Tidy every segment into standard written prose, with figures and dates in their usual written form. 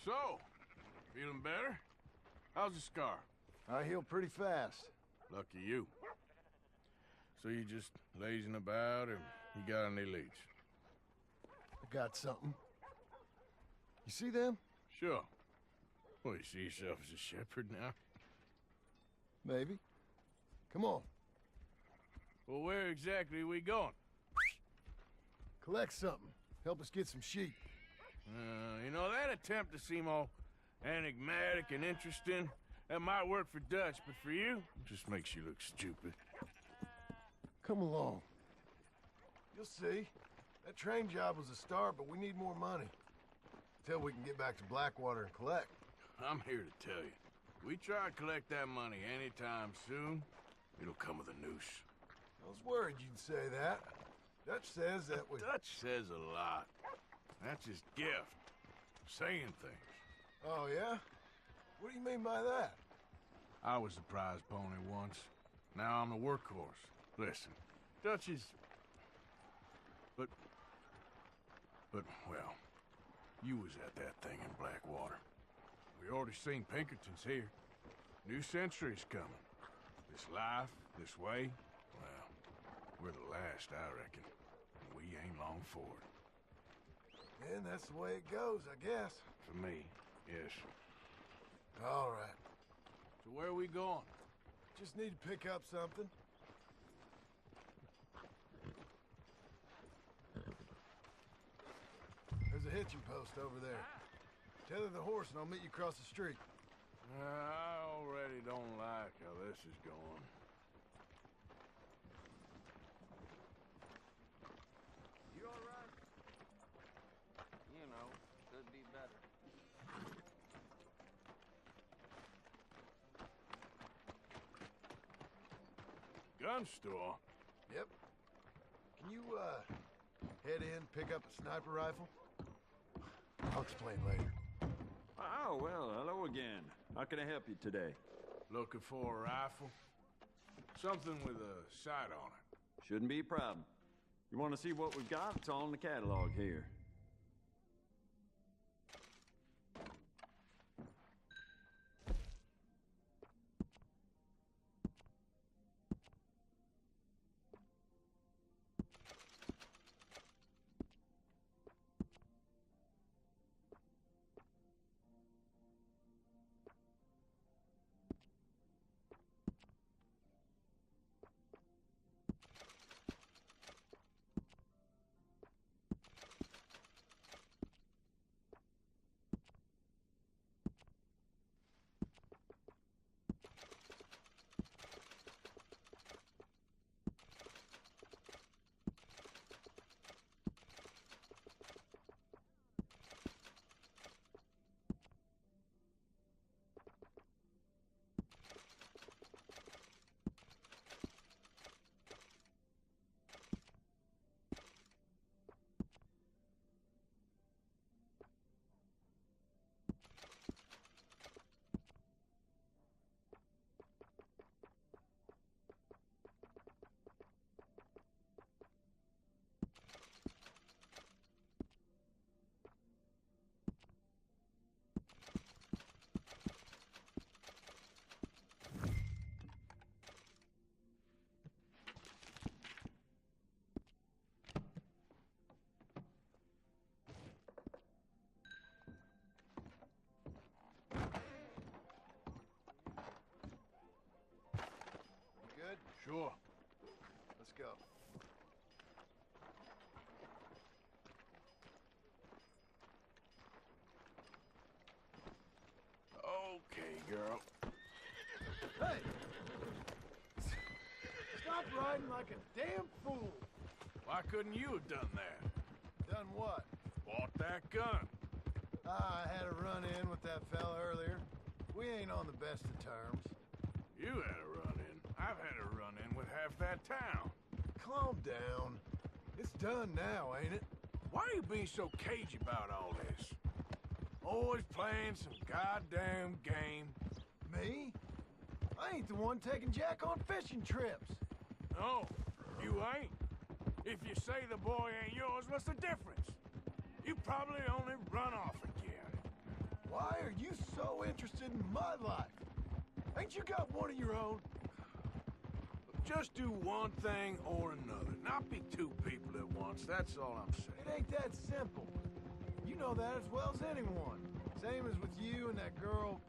So, feeling better? How's the scar? I heal pretty fast. Lucky you. So you just lazing about, or you got any leads? I got something. You see them? Sure. Well, you see yourself as a shepherd now? Maybe. Come on. Well, where exactly are we going? Collect something. Help us get some sheep. You know, that attempt to seem all enigmatic and interesting, that might work for Dutch, but for you, it just makes you look stupid. Come along. You'll see. That train job was a start, but we need more money. Till we can get back to Blackwater and collect. I'm here to tell you. We try to collect that money anytime soon, it'll come with a noose. I was worried you'd say that. Dutch says that we... Dutch says a lot. That's his gift. Saying things. Oh, yeah? What do you mean by that? I was the prize pony once. Now I'm the workhorse. Listen, Dutch is... But, well, you was at that thing in Blackwater. We already seen Pinkertons here. New century's coming. This life, this way, well, we're the last, I reckon. And we ain't long for it. And that's the way it goes, I guess. For me, yes. All right. So where are we going? Just need to pick up something. There's a hitching post over there. Tether the horse and I'll meet you across the street. I already don't like how this is going. You all right? You know, could be better. Gun store? Yep. Can you, head in, pick up a sniper rifle? I'll explain later. Oh, well, hello again. How can I help you today? Looking for a rifle? Something with a sight on it. Shouldn't be a problem. You want to see what we've got? It's all in the catalog here. Good? Sure. Let's go. Okay, girl. Hey! Stop riding like a damn fool! Why couldn't you have done that? Done what? Bought that gun. I had a run-in with that fella earlier. We ain't on the best of terms. You had a run-in. I've had a run-in with half that town. Calm down. It's done now, ain't it? Why are you being so cagey about all this? Always playing some goddamn game. Me? I ain't the one taking Jack on fishing trips. No, you ain't. If you say the boy ain't yours, what's the difference? You probably only run off again. Why are you so interested in my life? Ain't you got one of your own? Just do one thing or another. Not be two people at once, that's all I'm saying. It ain't that simple. You know that as well as anyone. Same as with you and that girl...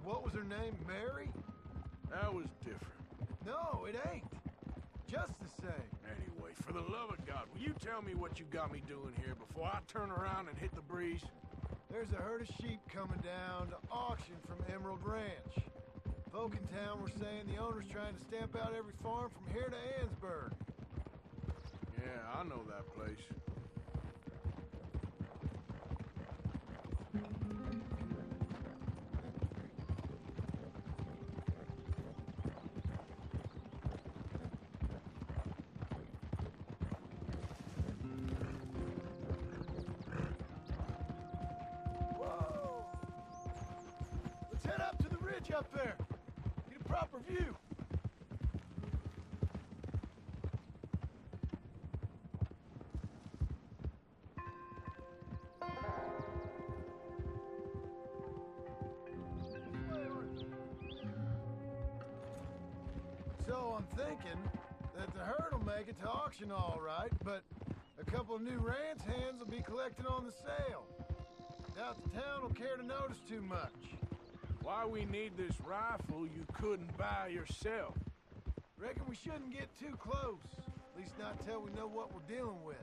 What was her name? Mary? That was different. No, it ain't. Just the same. Anyway, for the love of God, will you tell me what you got me doing here before I turn around and hit the breeze? There's a herd of sheep coming down to auction from Emerald Ranch. Folk in town were saying the owner's trying to stamp out every farm from here to Ansburg. Yeah, I know that place. Whoa! Let's head up to the ridge up there. Get a proper view. So I'm thinking that the herd will make it to auction all right, but a couple of new ranch hands will be collecting on the sale. Doubt the town will care to notice too much. Why we need this rifle you couldn't buy yourself? Reckon we shouldn't get too close. At least not till we know what we're dealing with.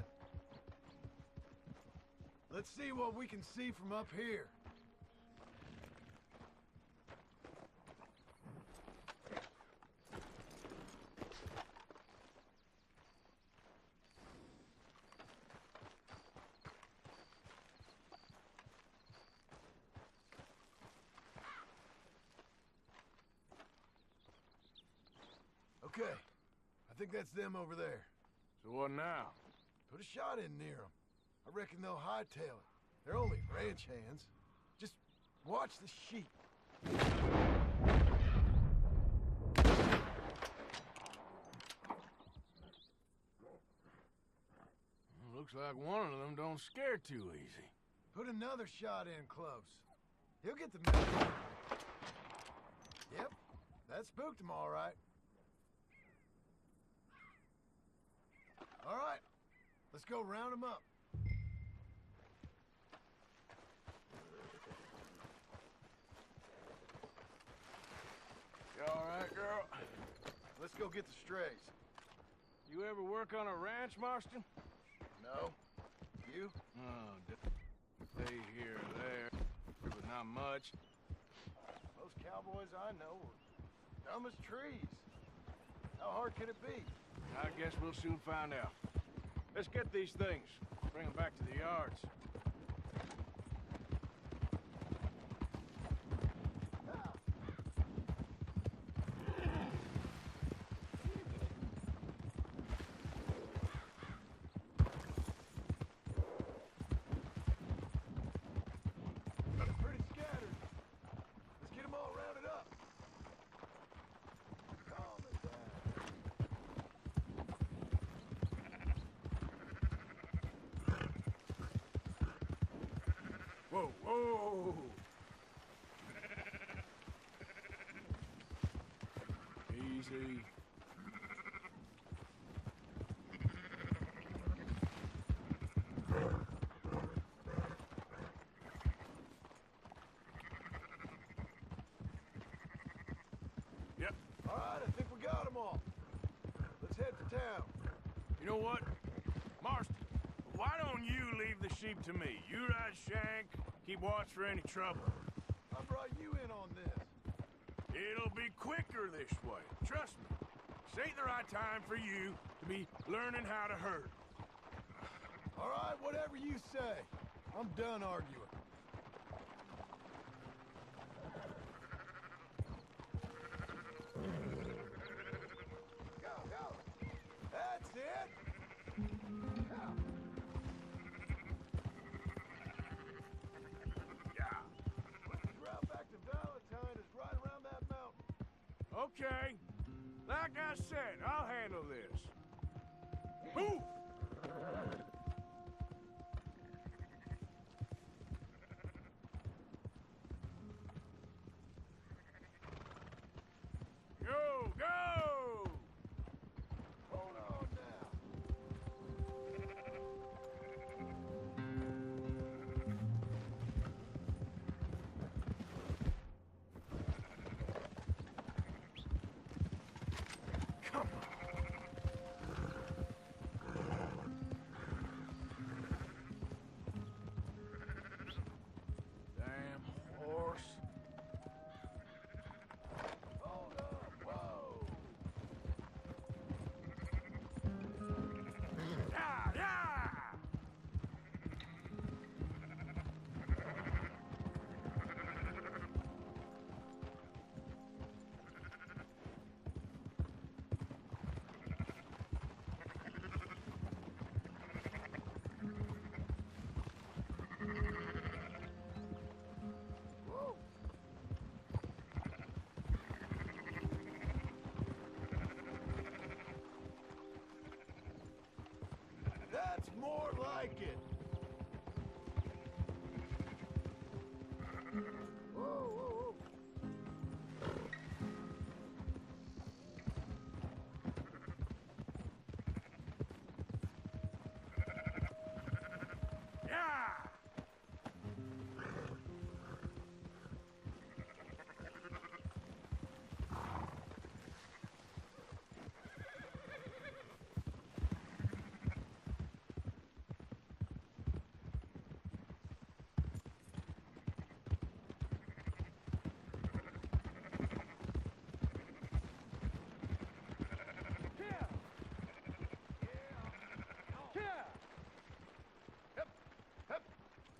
Let's see what we can see from up here. Okay, I think that's them over there. So what now? Put a shot in near them. I reckon they'll hightail it. They're only ranch hands. Just watch the sheep. Looks like one of them don't scare too easy. Put another shot in close. He'll get the message. Yep, that spooked him all right. All right, let's go round him up. You all right, girl? Let's go get the strays. You ever work on a ranch, Marston? No? You? Oh, stay here or there, but not much. Most cowboys I know are dumb as trees. How hard can it be? I guess we'll soon find out. Let's get these things. Bring them back to the yards. Pretty scattered. Let's get them all rounded up. Calm it down. Whoa, whoa! Easy. Yep. All right, I think we got them all. Let's head to town. You know what? Marston, why don't you leave the sheep to me? You ride Shank, keep watch for any trouble. I brought you in on this. It'll be quicker this way. Trust me. This ain't the right time for you to be learning how to herd. All right, whatever you say. I'm done arguing. Go, go. That's it. Now. Yeah. The route back to Valentine is right around that mountain. Okay. Like I said, I'll handle this. Move!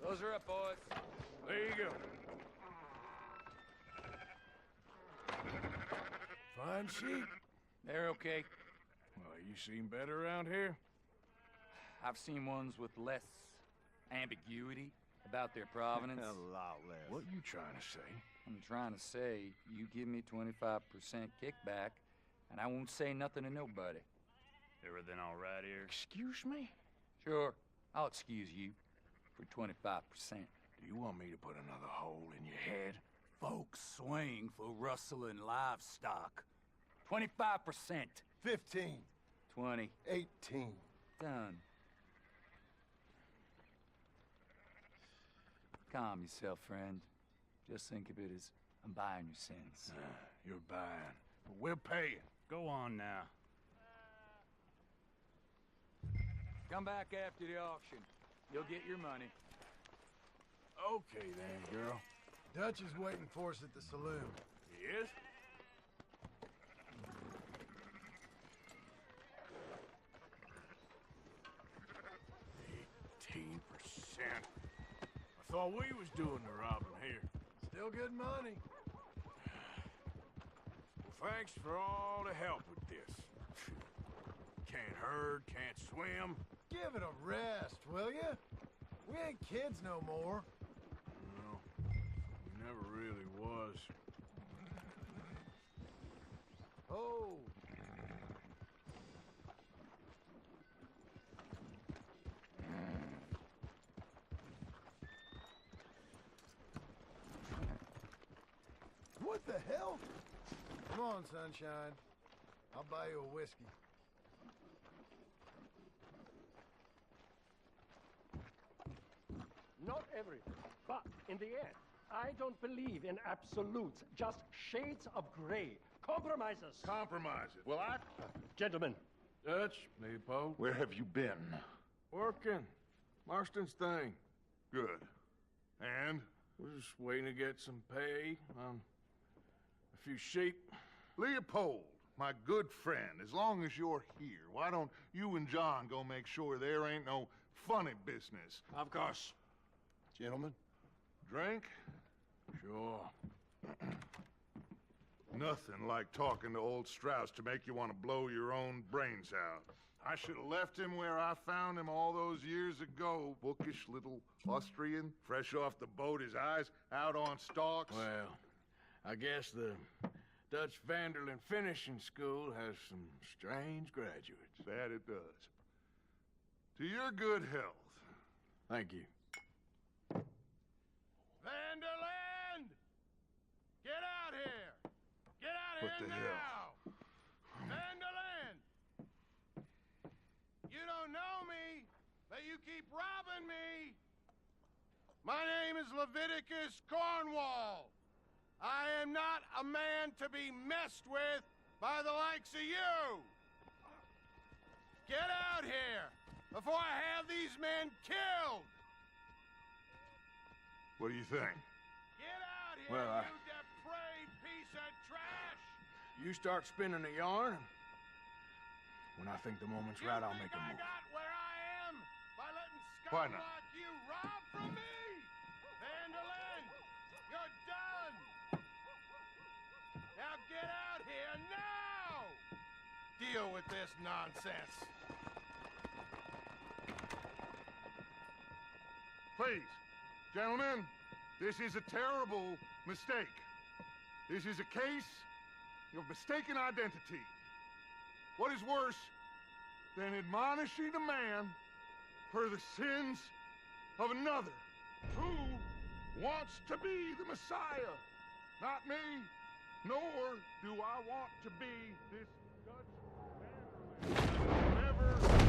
Those are up, boys. There you go. Fine sheep. They're okay. Well, you seen better around here? I've seen ones with less ambiguity about their provenance. A lot less. What you trying to say? I'm trying to say, you give me 25% kickback, and I won't say nothing to nobody. Everything all right here? Excuse me? Sure, I'll excuse you for 25%. Do you want me to put another hole in your head? Folks swing for rustling livestock. 25%. 15. 20. 18. Done. Calm yourself, friend. Just think of it as I'm buying your sins. You're buying, but we're paying. Go on now. Come back after the auction. You'll get your money. Okay then, girl. Dutch is waiting for us at the saloon. Yes? I thought we was doing the robbing here. Still good money. Well, thanks for all the help with this. Can't herd, can't swim. Give it a rest, will ya? We ain't kids no more. No, we never really was. Oh. What the hell? Come on, sunshine. I'll buy you a whiskey. Not everything, but in the end, I don't believe in absolutes, just shades of gray. Compromises. Compromises. Well, Gentlemen, Dutch, Leopold. Where have you been? Working. Marston's thing. Good. And? We're just waiting to get some pay on a few sheep. Leopold, my good friend, as long as you're here, why don't you and John go make sure there ain't no funny business? Of course. Gentlemen, drink? Sure. Nothing like talking to old Strauss to make you want to blow your own brains out. I should have left him where I found him all those years ago. Bookish little Austrian, fresh off the boat, his eyes out on stalks. Well, I guess the Dutch Vanderlyn Finishing School has some strange graduates. That it does. To your good health. Thank you. Vanderland! Get out here! Get out What here the now! hell? Vanderland! You don't know me, but you keep robbing me! My name is Leviticus Cornwall. I am not a man to be messed with by the likes of you! Get out here before I have these men killed! What do you think? Get out here, Well, you depraved piece of trash! You start spinning the yarn. When I think the moment's right, I'll make a I move. got where I am by letting Why scum not? like you rob from me! Vanderlyn, you're done! Now get out here now! Deal with this nonsense. Please, gentlemen, this is a terrible mistake. This is a case of mistaken identity. What is worse than admonishing a man for the sins of another who wants to be the Messiah? Not me, nor do I want to be this Dutch Vanderlyn. Never.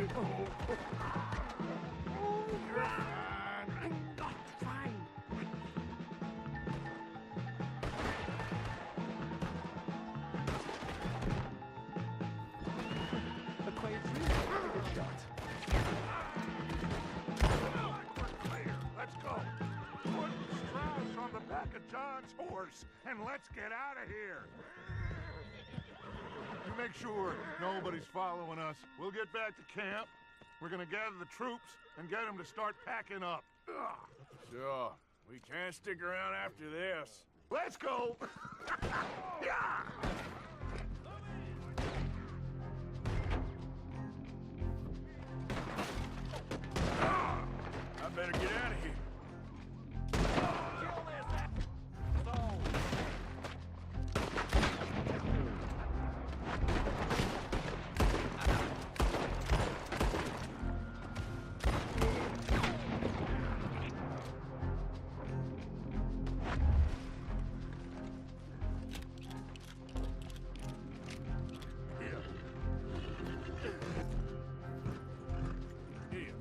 You're fine. Fine. A quiet dream. A good shot. We're clear. Let's go. Put Strauss on the back of John's horse, and let's get out of here. You make sure nobody's following us. We'll get back to camp. We're gonna gather the troops and get them to start packing up. Sure. We can't stick around after this. Let's go! Yeah! I better get out of here. Here.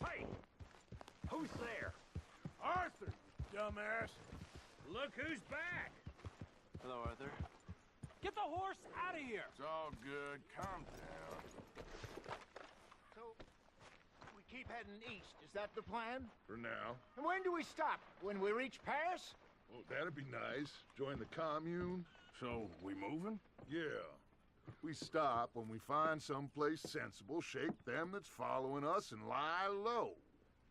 Hey! Who's there? Arthur, you dumbass. Look who's back. Hello, Arthur. Get the horse out of here! It's all good. Calm down. So, we keep heading east. Is that the plan? For now. And when do we stop? When we reach Paris? Oh, that'd be nice. Join the commune. So, we moving? Yeah. We stop when we find someplace sensible, shake them that's following us, and lie low.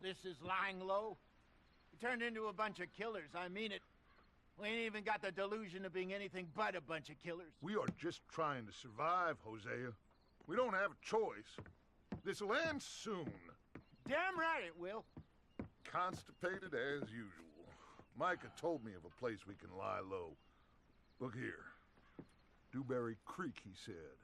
This is lying low. We turned into a bunch of killers. I mean it. We ain't even got the delusion of being anything but a bunch of killers. We are just trying to survive, Hosea. We don't have a choice. This'll end soon. Damn right it will. Constipated as usual. Micah told me of a place we can lie low. Look here. Dewberry Creek, he said.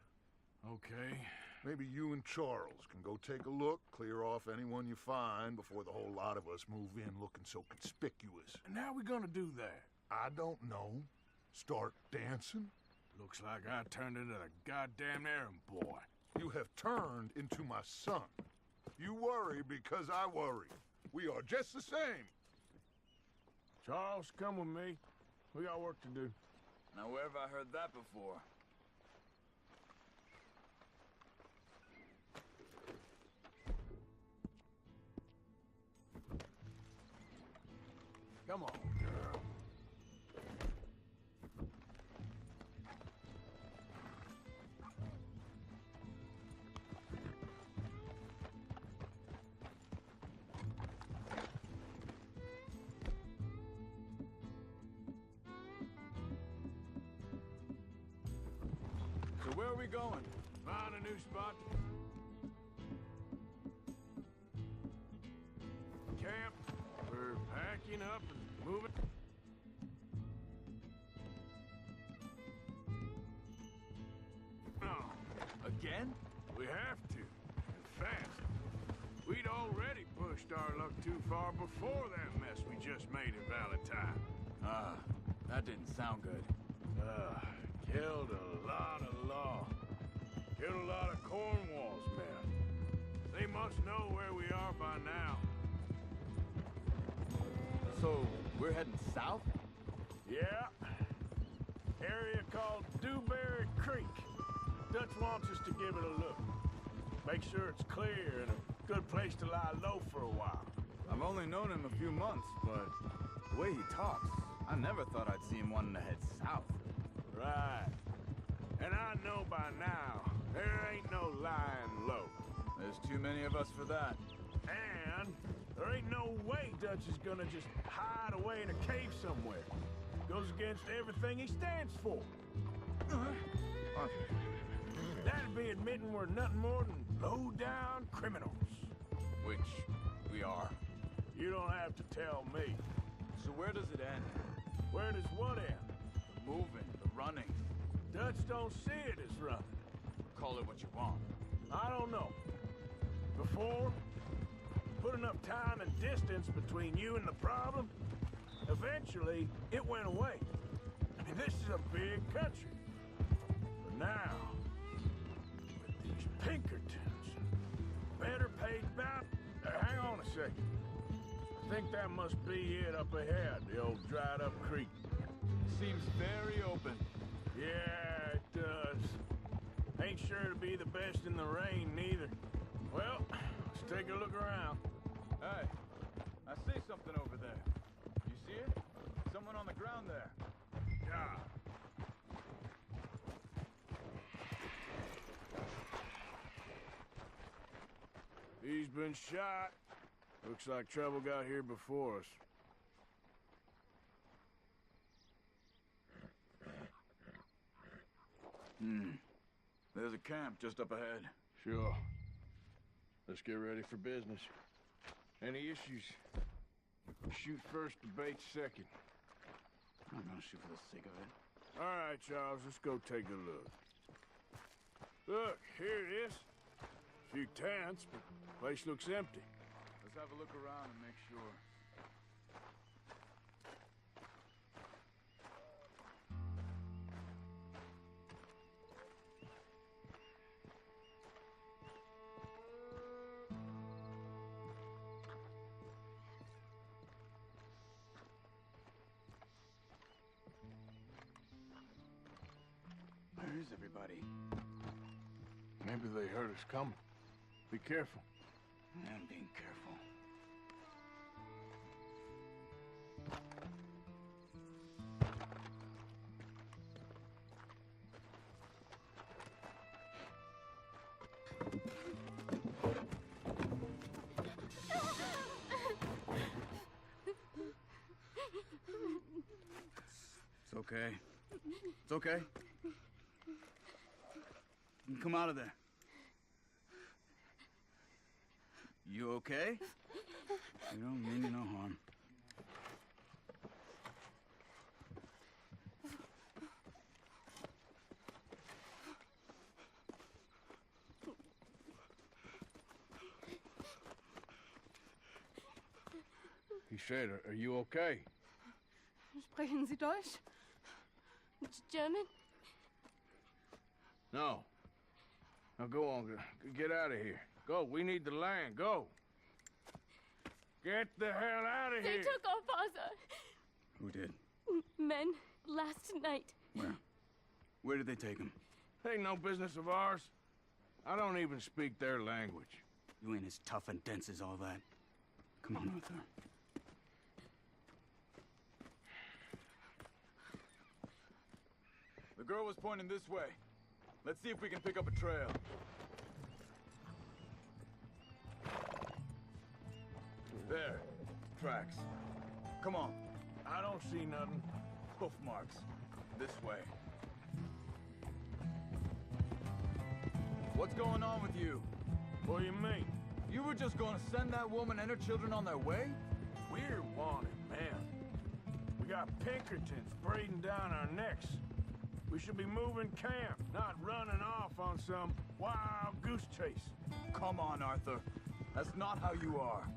Okay. Maybe you and Charles can go take a look, clear off anyone you find before the whole lot of us move in looking so conspicuous. And how we gonna do that? I don't know. Start dancing? Looks like I turned into the goddamn errand boy. You have turned into my son. You worry because I worry. We are just the same. Charles, come with me. We got work to do. Now, where have I heard that before? Come on, girl. So where are we going? Find a new spot. Camp. We're packing up and moving. No. Again? We have to. pushed our luck too far before that mess we just made in Valentine. That didn't sound good. Killed a lot of law. Killed a lot of Cornwall's men. They must know where we are by now. So, we're heading south? Yeah. Area called Dewberry Creek. Dutch wants us to give it a look. Make sure it's clear and a good place to lie low for a while. I've only known him a few months, but the way he talks, I never thought I'd see him wanting to head south. Right. And I know by now, there ain't no lying low. There's too many of us for that. And there ain't no way Dutch is gonna just hide away in a cave somewhere. Goes against everything he stands for. Arthur. That'd be admitting we're nothing more than low-down criminals. Which we are. You don't have to tell me. So where does it end? Where does what end? The moving, the running. Dutch don't see it as running. Call it what you want. I don't know. Before, put enough time and distance between you and the problem, eventually it went away. I mean, this is a big country. But now, with these Pinkertons, better paid bout... hang on a second. I think that must be it up ahead, the old dried-up creek. Seems very open. Yeah, it does. Ain't sure to be the best in the rain, neither. Well, let's take a look around. Hey, I see something over there. You see it? Someone on the ground there. Yeah. He's been shot. Looks like trouble got here before us. There's a camp just up ahead. Sure. Let's get ready for business. Any issues? Shoot first, debate second. I'm not gonna shoot for the sake of it. All right, Charles, let's go take a look. Look, here it is. Few tents, but the place looks empty. Let's have a look around and make sure. Where is everybody? Maybe they heard us coming. Be careful. I'm being careful. It's okay. It's okay. You can come out of there. You okay? You don't mean you no harm. He said, are you okay? Sprechen Sie Deutsch? German? No. Now go on, get out of here. Go, we need the land, go. Get the hell out of They here. took our father. Who did? Men, last night. Where? Where did they take him? Ain't no business of ours. I don't even speak their language. You ain't as tough and dense as all that. Come on, Arthur. The girl was pointing this way. Let's see if we can pick up a trail. There. Tracks. Come on. I don't see nothing. Hoof marks. This way. What's going on with you? What do you mean? You were just gonna send that woman and her children on their way? We're wanted, man. We got Pinkertons breathing down our necks. We should be moving camp, not running off on some wild goose chase. Come on, Arthur. That's not how you are.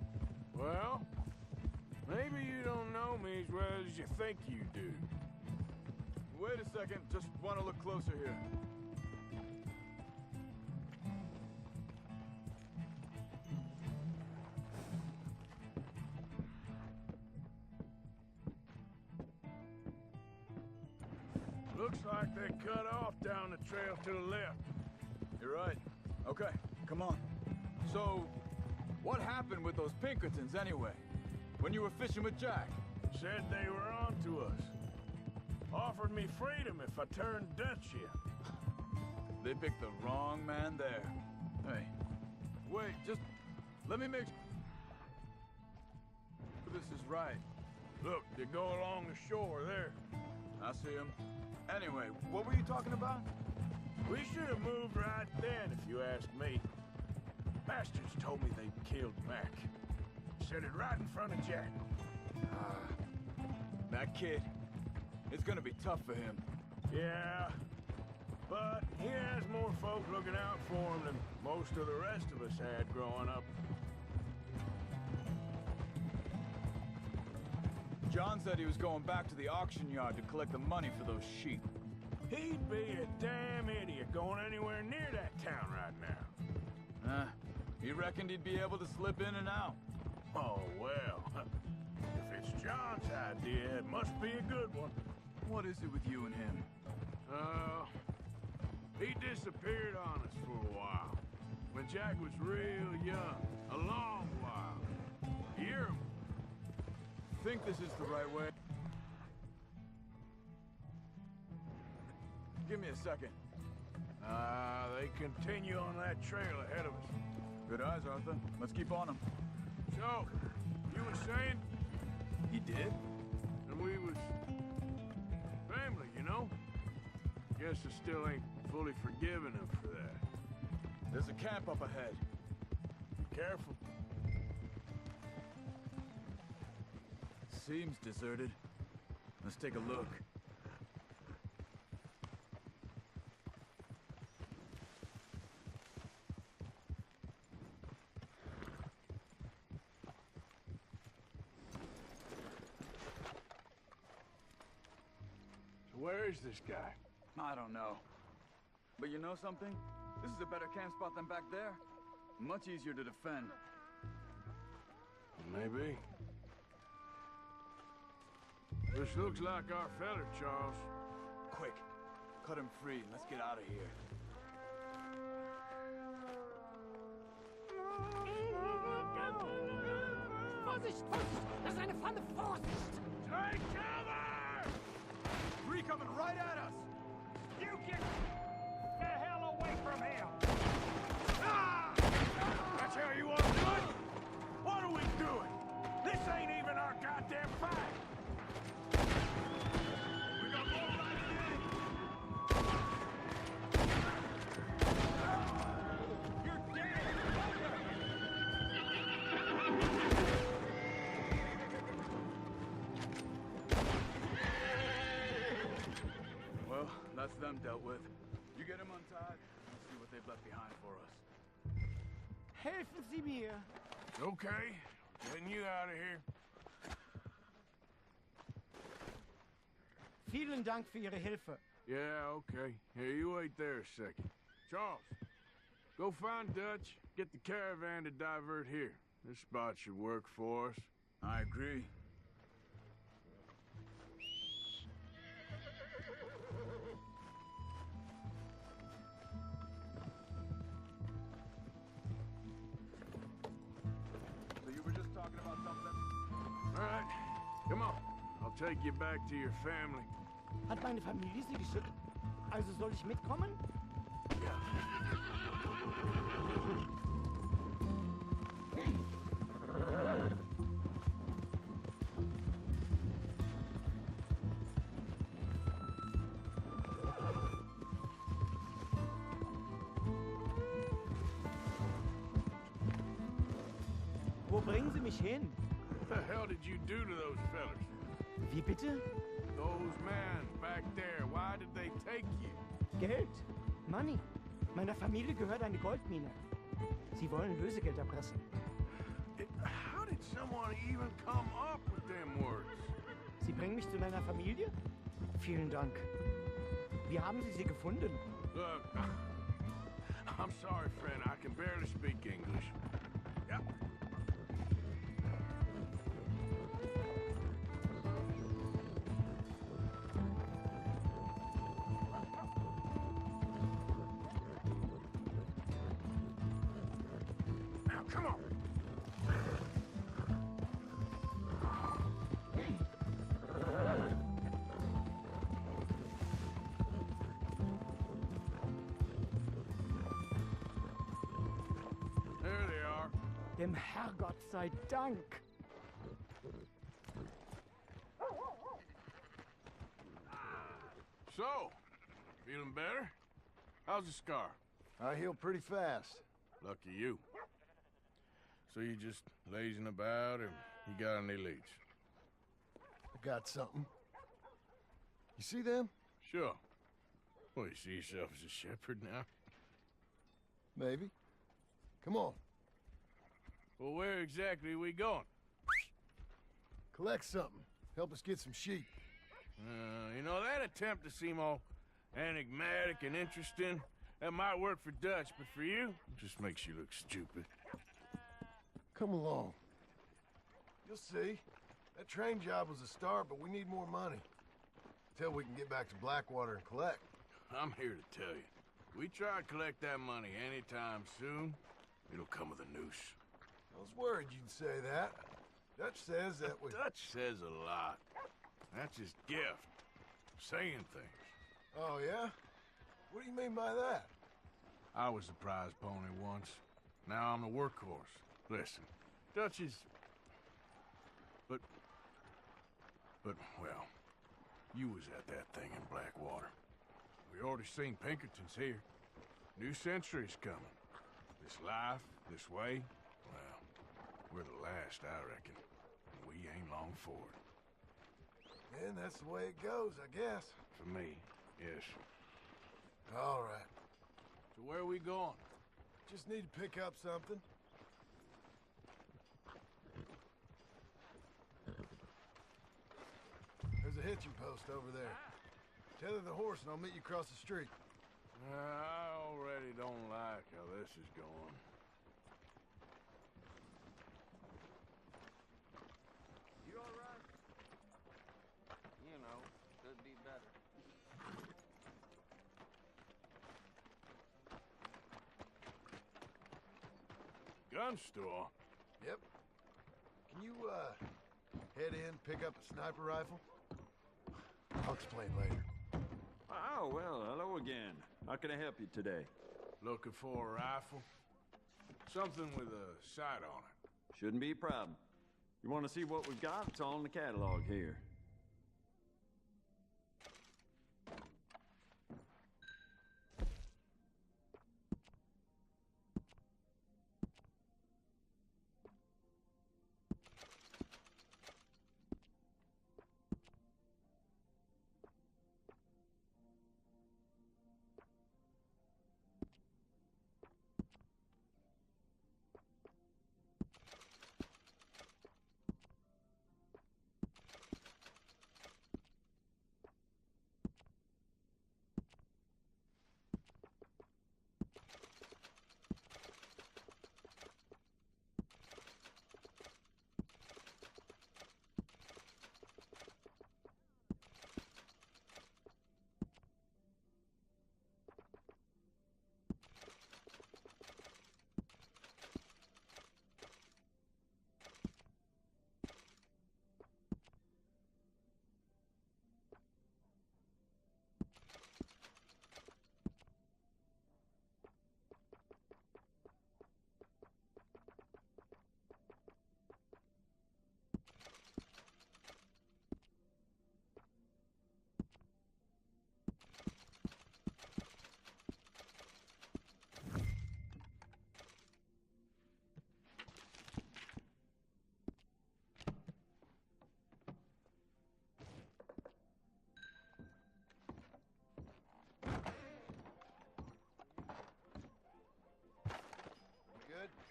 you think you do? Wait a second, just want to look closer here. Looks like they cut off down the trail to the left. You're right. Okay, come on. So, what happened with those Pinkertons anyway? When you were fishing with Jack? Said they were on to us. Offered me freedom if I turned Dutch in. They picked the wrong man there. Hey, wait, just let me make sure this is right. Look, they go along the shore there. I see him. Anyway, what were you talking about? We should have moved right then, if you ask me. Bastards told me they killed Mac. Said it right in front of Jack. That kid, it's gonna be tough for him. Yeah, but he has more folk looking out for him than most of the rest of us had growing up. John said he was going back to the auction yard to collect the money for those sheep. He'd be a damn idiot going anywhere near that town right now. He reckoned he'd be able to slip in and out. Oh, well. If it's John's idea, it must be a good one. What is it with you and him? He disappeared on us for a while. When Jack was real young. A long while. A year. Think this is the right way? Give me a second. They continue on that trail ahead of us. Good eyes, Arthur. Let's keep on them. So, you were saying? He did? And we was family, you know? Guess I still ain't fully forgiven him for that. There's a camp up ahead. Be careful. Seems deserted. Let's take a look. So where is this guy? I don't know. But you know something? This is a better camp spot than back there. Much easier to defend. Maybe. This looks like our feller, Charles. Quick, cut him free. Let's get out of here. Vorsicht, Vorsicht! Das ist eine Pfanne! Vorsicht! Take cover! Three coming right at us! You get the hell away from him! Ah! That's how you want to do it? What are we doing? This ain't even our goddamn fight! We got more right in. You're dead! Well, that's them dealt with. You get them untied, let's see what they've left behind for us. Helfen Sie mir! Okay, getting you out of here. Vielen Dank für Ihre Hilfe. Yeah, okay. Here, you wait there a second. Charles, go find Dutch, get the caravan to divert here. This spot should work for us. I agree. So you were just talking about something? All right, come on. I'll take you back to your family. Hat meine Familie Sie geschüttet? Also soll ich mitkommen? Wo bringen Sie mich hin? What the hell did you do to those fellas? Wie bitte? Those men back there, why did they take you? Geld. Money. Meiner Familie gehört eine Goldmine. Sie wollen Lösegeld erpressen. How did someone even come up with them words? Sie bringen mich zu meiner Familie? Vielen Dank. Wie haben Sie sie gefunden? Look, I'm sorry, friend. I can barely speak English. Yep. Now, come on. There they are. Dem Herrgott sei Dank. So, feeling better? How's the scar? I heal pretty fast. Lucky you. So you just lazing about, or you got any leads? I got something. You see them? Sure. Well, you see yourself as a shepherd now? Maybe. Come on. Well, where exactly are we going? Collect something. Help us get some sheep. You know, that attempt to seem all enigmatic and interesting, that might work for Dutch, but for you, it just makes you look stupid. Come along. You'll see. That train job was a start, but we need more money. Till we can get back to Blackwater and collect. I'm here to tell you. We try to collect that money anytime soon, it'll come with a noose. I was worried you'd say that. Dutch says that we... Dutch says a lot. That's his gift. Saying things. Oh, yeah? What do you mean by that? I was the prize pony once. Now I'm the workhorse. Listen, Dutch is... But, well, you was at that thing in Blackwater. We already seen Pinkertons here. New century's coming. This life, this way, well, we're the last, I reckon. We ain't long for it. And that's the way it goes, I guess. For me, yes. All right. So where are we going? Just need to pick up something. There's a hitching post over there. Tether the horse and I'll meet you across the street. I already don't like how this is going. You alright? You know, could be better. Gun store? Yep. Can you, head in, pick up a sniper rifle? I'll explain later. Oh, well, hello again. How can I help you today? Looking for a rifle? Something with a sight on it. Shouldn't be a problem. You want to see what we've got? It's all in the catalog here.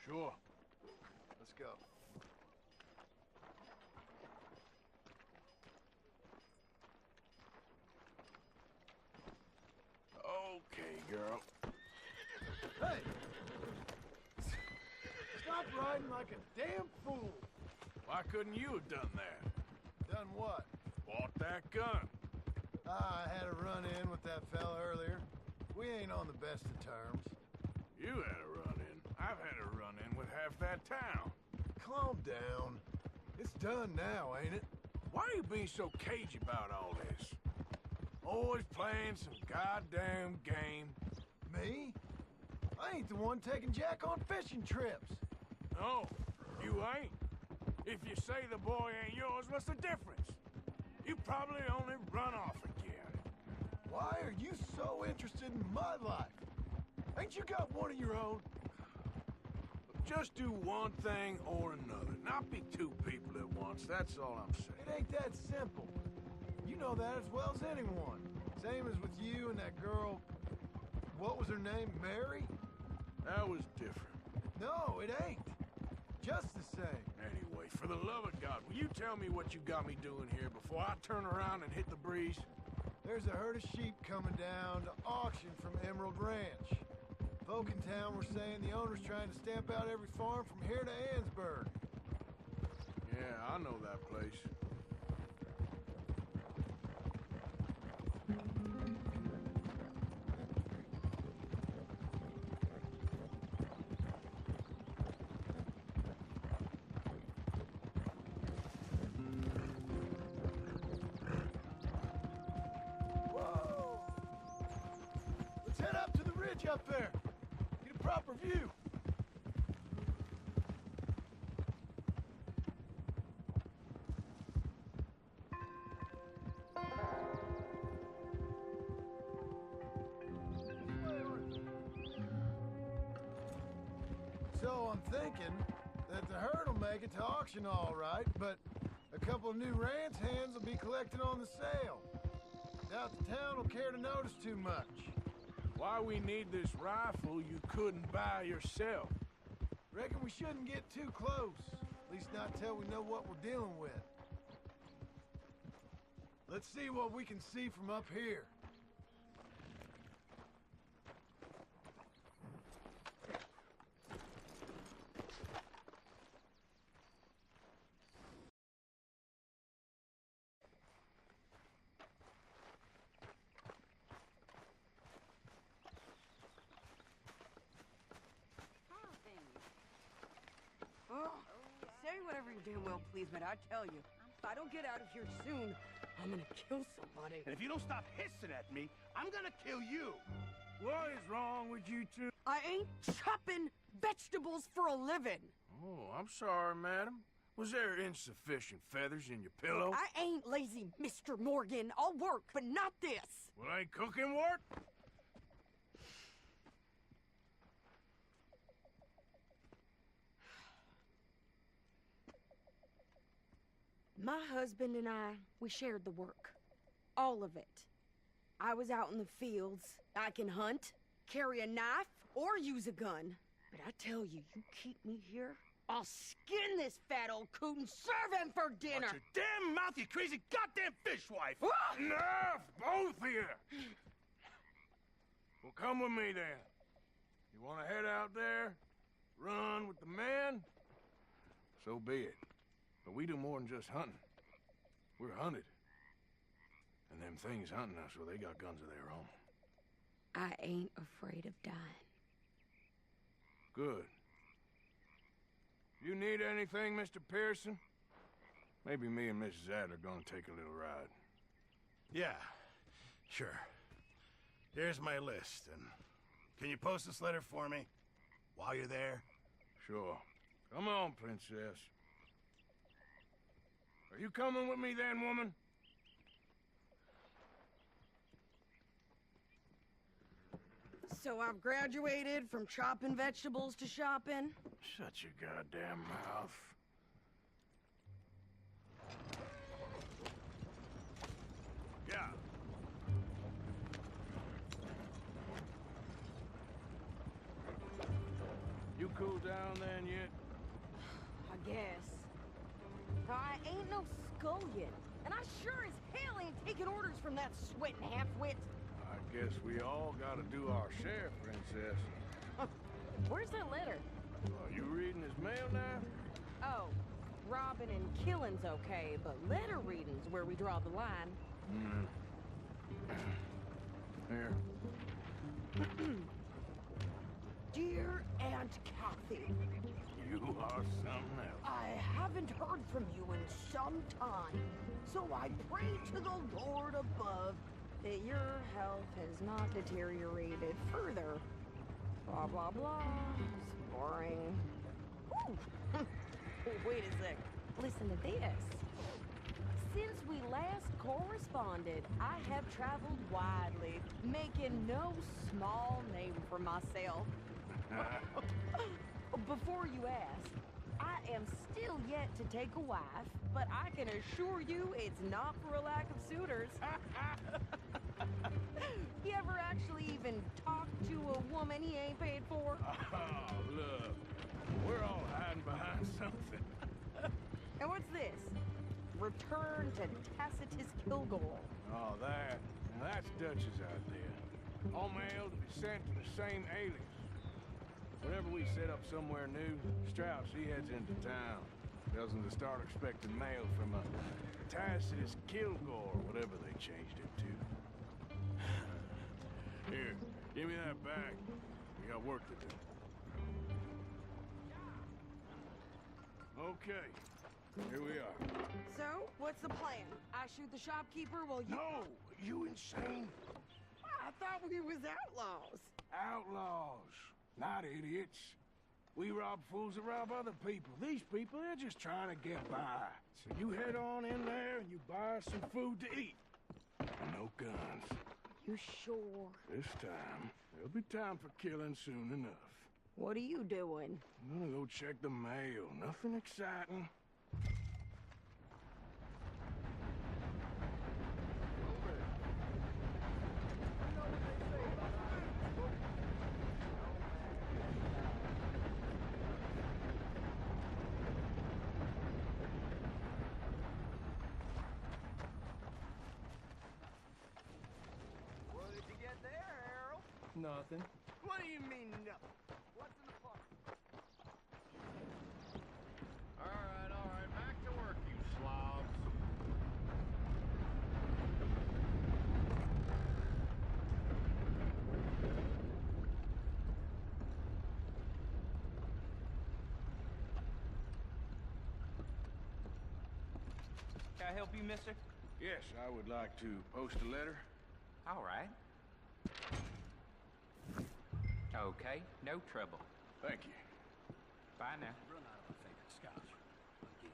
Sure. Let's go. like a damn fool. Why couldn't you have done that? Done what? Bought that gun. I had a run-in with that fella earlier. We ain't on the best of terms. You had a run-in. I've had a run-in with half that town. Calm down. It's done now, ain't it? Why are you being so cagey about all this? Always playing some goddamn game. Me? I ain't the one taking Jack on fishing trips. No, you ain't. If you say the boy ain't yours, what's the difference? You probably only run off again. Why are you so interested in my life? Ain't you got one of your own? Just do one thing or another. Not be two people at once, that's all I'm saying. It ain't that simple. You know that as well as anyone. Same as with you and that girl... What was her name? Mary? That was different. No, it ain't. Just the same. Anyway, for the love of God, will you tell me what you got me doing here before I turn around and hit the breeze? There's a herd of sheep coming down to auction from Emerald Ranch. Folk in town were saying the owner's trying to stamp out every farm from here to Ansburg. Yeah, I know that place. Whoa! Let's head up to the ridge up there. Get a proper view. So I'm thinking that the herd will make it to auction all right, but a couple of new ranch hands will be collecting on the sale. Doubt the town will care to notice too much. Why we need this rifle you couldn't buy yourself? Reckon we shouldn't get too close. At least not till we know what we're dealing with. Let's see what we can see from up here. Say whatever you damn well please, but I tell you, if I don't get out of here soon, I'm gonna kill somebody. And if you don't stop hissing at me, I'm gonna kill you. What is wrong with you two? I ain't chopping vegetables for a living. Oh, I'm sorry, madam. Was there insufficient feathers in your pillow? I ain't lazy, Mr. Morgan. I'll work, but not this. Well, ain't cooking work? My husband and I, we shared the work. All of it. I was out in the fields. I can hunt, carry a knife, or use a gun. But I tell you, you keep me here, I'll skin this fat old coot and serve him for dinner. Watch your damn mouth, you crazy goddamn fishwife! Enough, both of you! Well, come with me then. You want to head out there, run with the men? So be it. But we do more than just hunting. We're hunted. And them things hunting us, well, they got guns of their own. I ain't afraid of dying. Good. You need anything, Mr. Pearson? Maybe me and Mrs. Adler are gonna take a little ride. Yeah, sure. Here's my list, and can you post this letter for me while you're there? Sure. Come on, princess. Are you coming with me then, woman? So I've graduated from chopping vegetables to shopping? Shut your goddamn mouth. Yeah. You cool down then yet? I guess. I ain't no scullion, and I sure as hell ain't taking orders from that sweating half-wit. I guess we all gotta do our share, princess. Where's that letter? Are you reading his mail now? Oh, robbing and killing's okay, but letter reading's where we draw the line. Here. Dear Aunt Kathy, You are something else. I haven't heard from you in some time, so I pray to the Lord above that your health has not deteriorated further. Blah, blah, blah. It's boring. Ooh. Wait a sec. Listen to this. Since we last corresponded, I have traveled widely, making no small name for myself. Before you ask, I am still yet to take a wife, but I can assure you it's not for a lack of suitors. You ever actually even talked to a woman he ain't paid for? Oh, look. We're all hiding behind something. And what's this? Return to Tacitus Kilgore. Oh, that. Now that's Dutch's idea. All mail to be sent to the same alias. Whenever we set up somewhere new, Strauss, he heads into town. Tells them to start expecting mail from a Tacitus Kilgore, whatever they changed it to. Here, give me that bag. We got work to do. Okay, here we are. So, what's the plan? I shoot the shopkeeper while you... No! You insane? I thought we was outlaws. Outlaws, not idiots. We rob fools that rob other people. These people, they're just trying to get by. So you head on in there and you buy some food to eat. And no guns. You sure? This time, there'll be time for killing soon enough. What are you doing? I'm gonna go check the mail. Nothing exciting. What did you get there, Harold? Nothing. What do you mean, nothing? What's in the park? All right, back to work, you slobs. Can I help you, mister? Yes, I would like to post a letter. All right. Okay, no trouble. Thank you. Bye now. Run out of my favorite scotch. Again.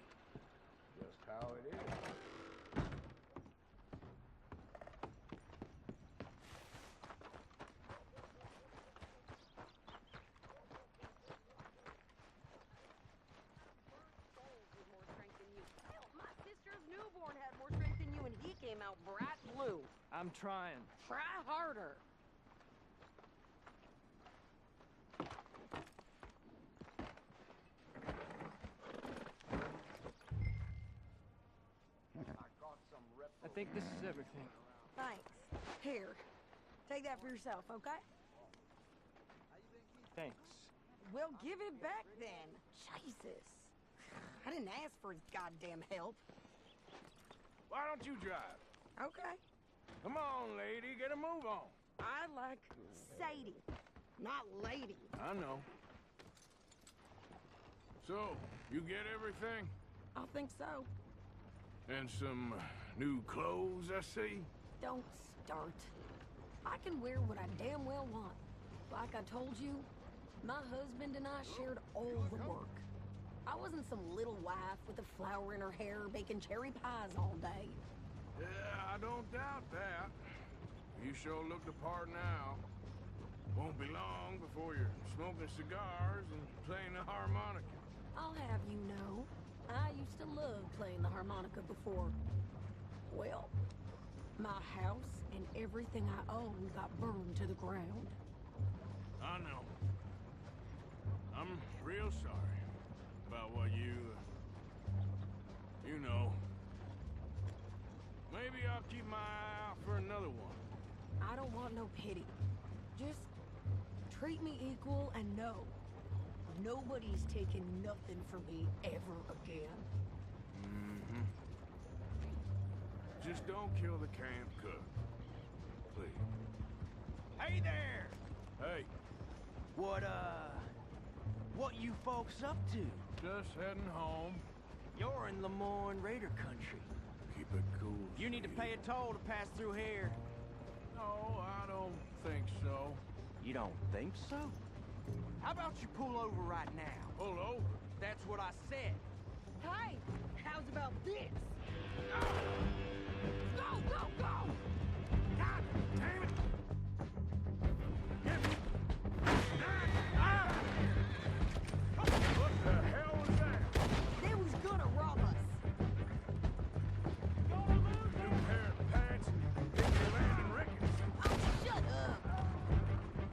Just how it is. With more strength than you. Hell, my sister's newborn had more strength than you, and he came out bright blue. I'm trying. Try harder. I think this is everything. Thanks. Here, take that for yourself, okay? Thanks. Well, give it back then. Jesus. I didn't ask for his goddamn help. Why don't you drive? Okay. Come on, lady, get a move on. I like Sadie, not lady. I know. So, you get everything? I think so. And some new clothes, I see? Don't start. I can wear what I damn well want. Like I told you, my husband and I shared all the work. I wasn't some little wife with a flower in her hair baking cherry pies all day. Yeah, I don't doubt that. You sure look the part now. Won't be long before you're smoking cigars and playing the harmonica. I'll have you know, I used to love playing the harmonica before. Well, my house and everything I own got burned to the ground. I know. I'm real sorry about what you know. Maybe I'll keep my eye out for another one. I don't want no pity. Just treat me equal and know nobody's taking nothing from me ever again. Mm-hmm. Just don't kill the camp cook. Please. Hey there! Hey, What you folks up to? just heading home. You're in Lemoyne Raider country. Keep it cool. You need to pay a toll to pass through here. No, I don't think so. You don't think so? How about you pull over right now? Pull over. That's what I said. Hey, how's about this? Go, go, go! God damn it! What the hell was that? They was gonna rob us. New pair of pants and get your landing rickets. Oh, shut up!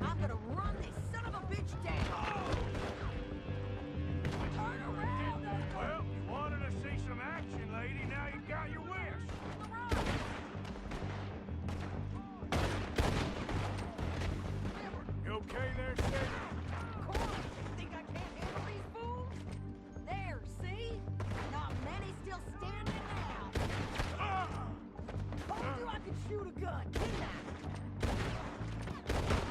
I'm gonna run this son of a bitch down! Turn around! Well, you wanted to see some action, lady. Now you got your wish. You okay there, Sarah? Corey, think I can't handle these fools? There, see? Not many still standing now. Told you I could shoot a gun, didn't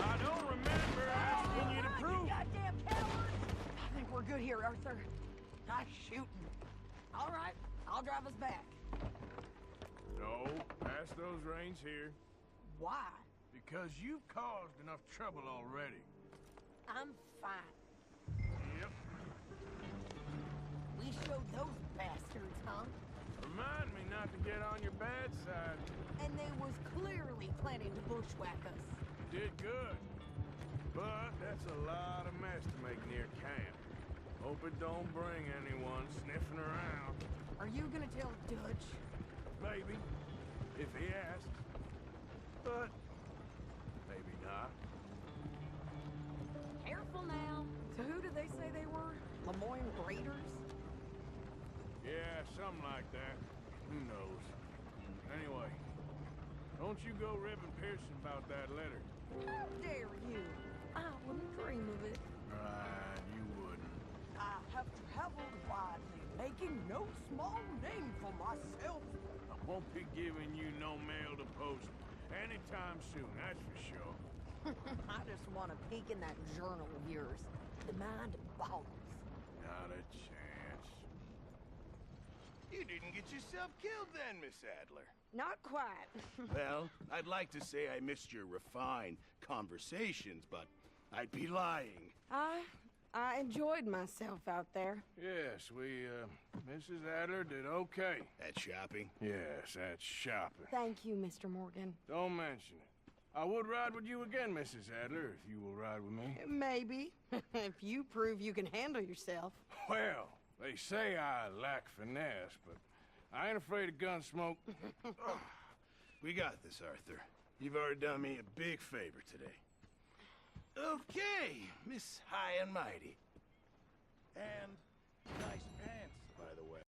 I don't remember asking you to I? prove. You goddamn coward! I think we're good here, Arthur. Nice shooting. All right, I'll drive us back. No, pass those reins here. Why? Because you've caused enough trouble already. I'm fine. Yep. We showed those bastards, huh? Remind me not to get on your bad side. And they was clearly planning to bushwhack us. You did good. But that's a lot of mess to make near camp. Hope it don't bring anyone sniffing around. Are you gonna tell Dutch? Maybe. If he asks. But maybe not. Careful now. So who did they say they were? Lemoyne Raiders? Yeah, something like that. Who knows? Anyway, don't you go ribbing Pearson about that letter. How dare you? I wouldn't dream of it. Right, you wouldn't. I have traveled widely, making no small name for myself. I won't be giving you no mail to post anytime soon, that's for sure. I just want to peek in that journal of yours. The mind boggles. Not a chance. You didn't get yourself killed then, Miss Adler. Not quite. Well, I'd like to say I missed your refined conversations, but I'd be lying. I enjoyed myself out there. Yes, Mrs. Adler did okay. At shopping? Yes, that's shopping. Thank you, Mr. Morgan. Don't mention it. I would ride with you again, Mrs. Adler, if you will ride with me. Maybe. If you prove you can handle yourself. Well, they say I lack finesse, but I ain't afraid of gun smoke. We got this, Arthur. You've already done me a big favor today. Okay, Miss High and Mighty. And nice pants, by the way.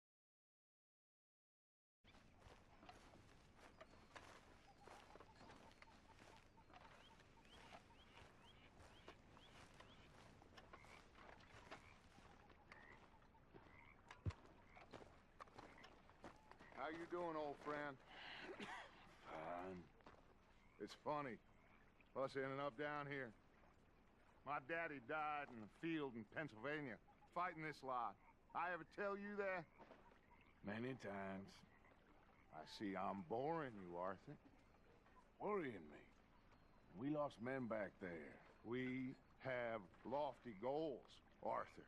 How you doing, old friend? Fine. It's funny, us ending up down here. My daddy died in a field in Pennsylvania, fighting this lot. I ever tell you that? Many times. I see I'm boring you, Arthur. Worrying me. We lost men back there. We have lofty goals, Arthur.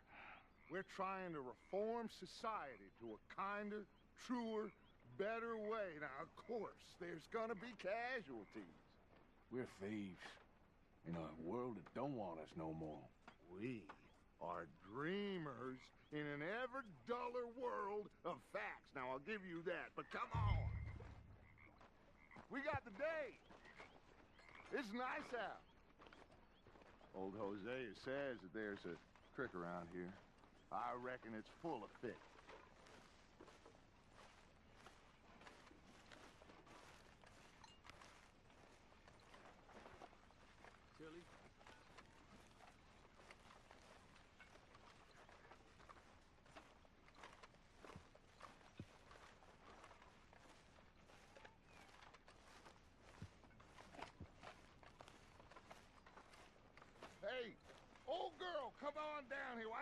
We're trying to reform society to a kinder, truer, better way. Now, of course, there's gonna be casualties. We're thieves. In a world that don't want us no more. We are dreamers in an ever duller world of facts. Now, I'll give you that, but come on. We got the day. It's nice out. Old Hosea says that there's a creek around here. I reckon it's full of fish.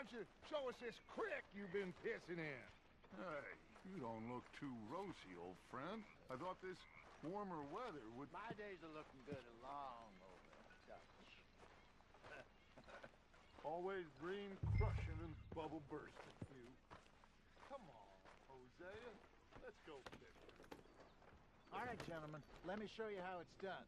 don't you show us this creek you've been pissing in? Hey, you don't look too rosy, old friend. I thought this warmer weather would... My days are looking good along over Dutch. Always green crushing and bubble bursting, you. Come on, Hosea. Let's go fishing. All right, gentlemen. Let me show you how it's done.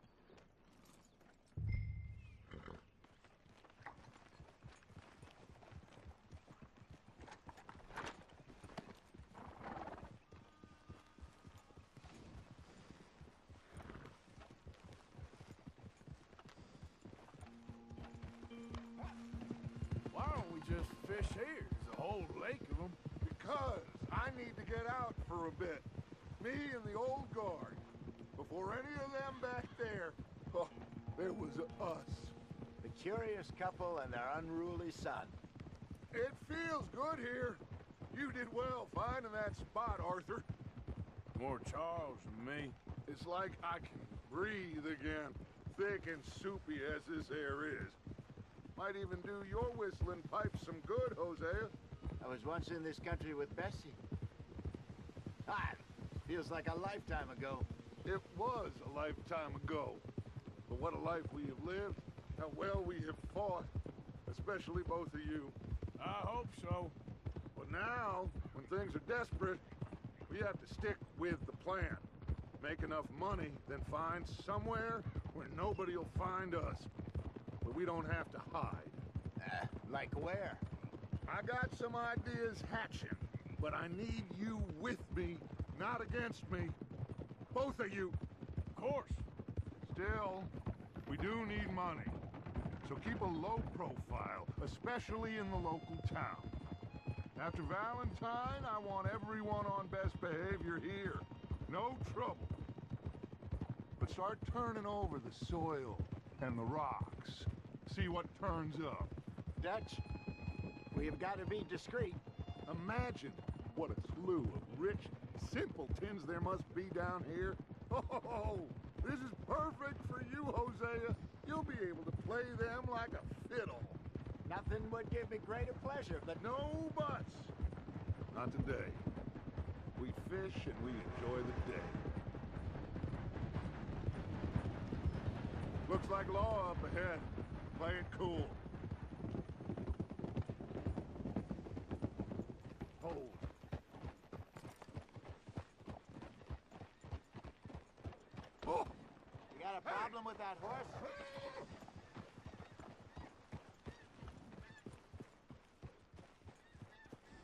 Why don't we just fish here? There's a whole lake of them. Because I need to get out for a bit. Me and the old guard. Before any of them back there, oh, there was us. The curious couple and their unruly son. It feels good here. You did well finding that spot, Arthur. More Charles than me. It's like I can breathe again, thick and soupy as this air is. Might even do your whistling pipes some good, Hosea. I was once in this country with Bessie. Feels like a lifetime ago. It was a lifetime ago. But what a life we have lived. How well we have fought. Especially both of you. I hope so. But now, when things are desperate, we have to stick with the plan. Make enough money, then find somewhere where nobody will find us. Where we don't have to hide. Like where? I got some ideas hatching, but I need you with me, not against me. Both of you. Of course. Still, we do need money. So keep a low profile, especially in the local town. After Valentine, I want everyone on best behavior here. No trouble. But start turning over the soil and the rocks. See what turns up. Dutch, we've got to be discreet. Imagine what a slew of rich simpletons there must be down here. Oh, this is perfect for you, Hosea. You'll be able to play them like a fiddle. Nothing would give me greater pleasure, but no buts. Not today. We fish and we enjoy the day. Looks like law up ahead. Play it cool. Hold. Oh! You got a problem with that horse?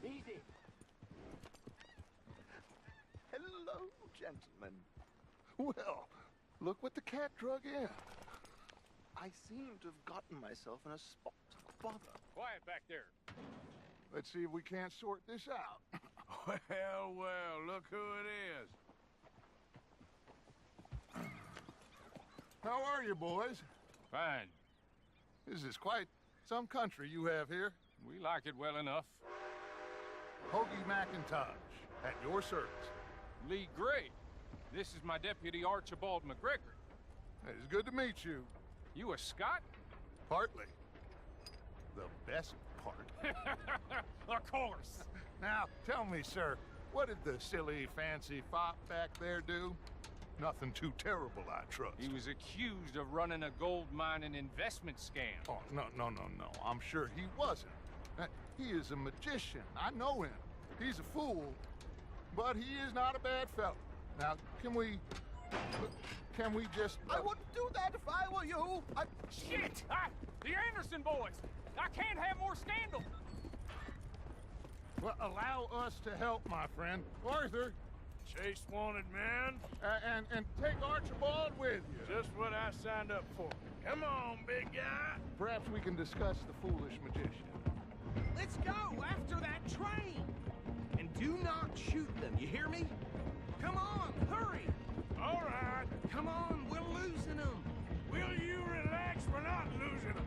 Easy. Hello, gentlemen. Well, look what the cat drug in. I seem to have gotten myself in a spot of bother. Quiet back there. Let's see if we can't sort this out. Well, well, look who it is. How are you, boys? Fine. This is quite some country you have here. We like it well enough. Hoagie McIntosh, at your service. Lee Gray. This is my deputy, Archibald McGregor. It's good to meet you. You a Scot? Partly. The best part. Of course. Now, tell me, sir, what did the silly, fancy fop back there do? Nothing too terrible, I trust. He was accused of running a gold mining investment scam. Oh, no. I'm sure he wasn't. He is a magician. I know him. He's a fool, but he is not a bad fellow. Now, can we just... I wouldn't do that if I were you. Shit! The Anderson boys! I can't have more scandal! Well, allow us to help, my friend. Arthur! Chase wanted man. And take Archibald with you. Just what I signed up for. Come on, big guy. Perhaps we can discuss the foolish magician. Let's go after that train! And do not shoot them, you hear me? Come on, hurry! All right. Come on, we're losing them! Will you relax? We're not losing them.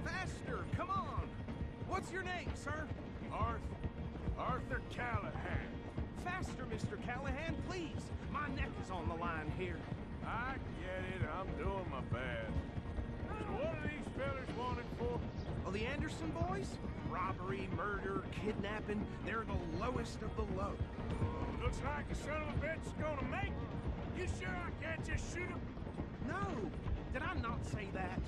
Faster, come on! What's your name, sir? Arthur Callahan. Faster, Mr. Callahan, please! My neck is on the line here. I get it. I'm doing my best. So what are these fellas wanted for? Oh, the Anderson boys? robbery, murder, kidnapping, they're the lowest of the low. Looks like the son of a bitch is gonna make it. You sure I can't just shoot him? No! Did I not say that?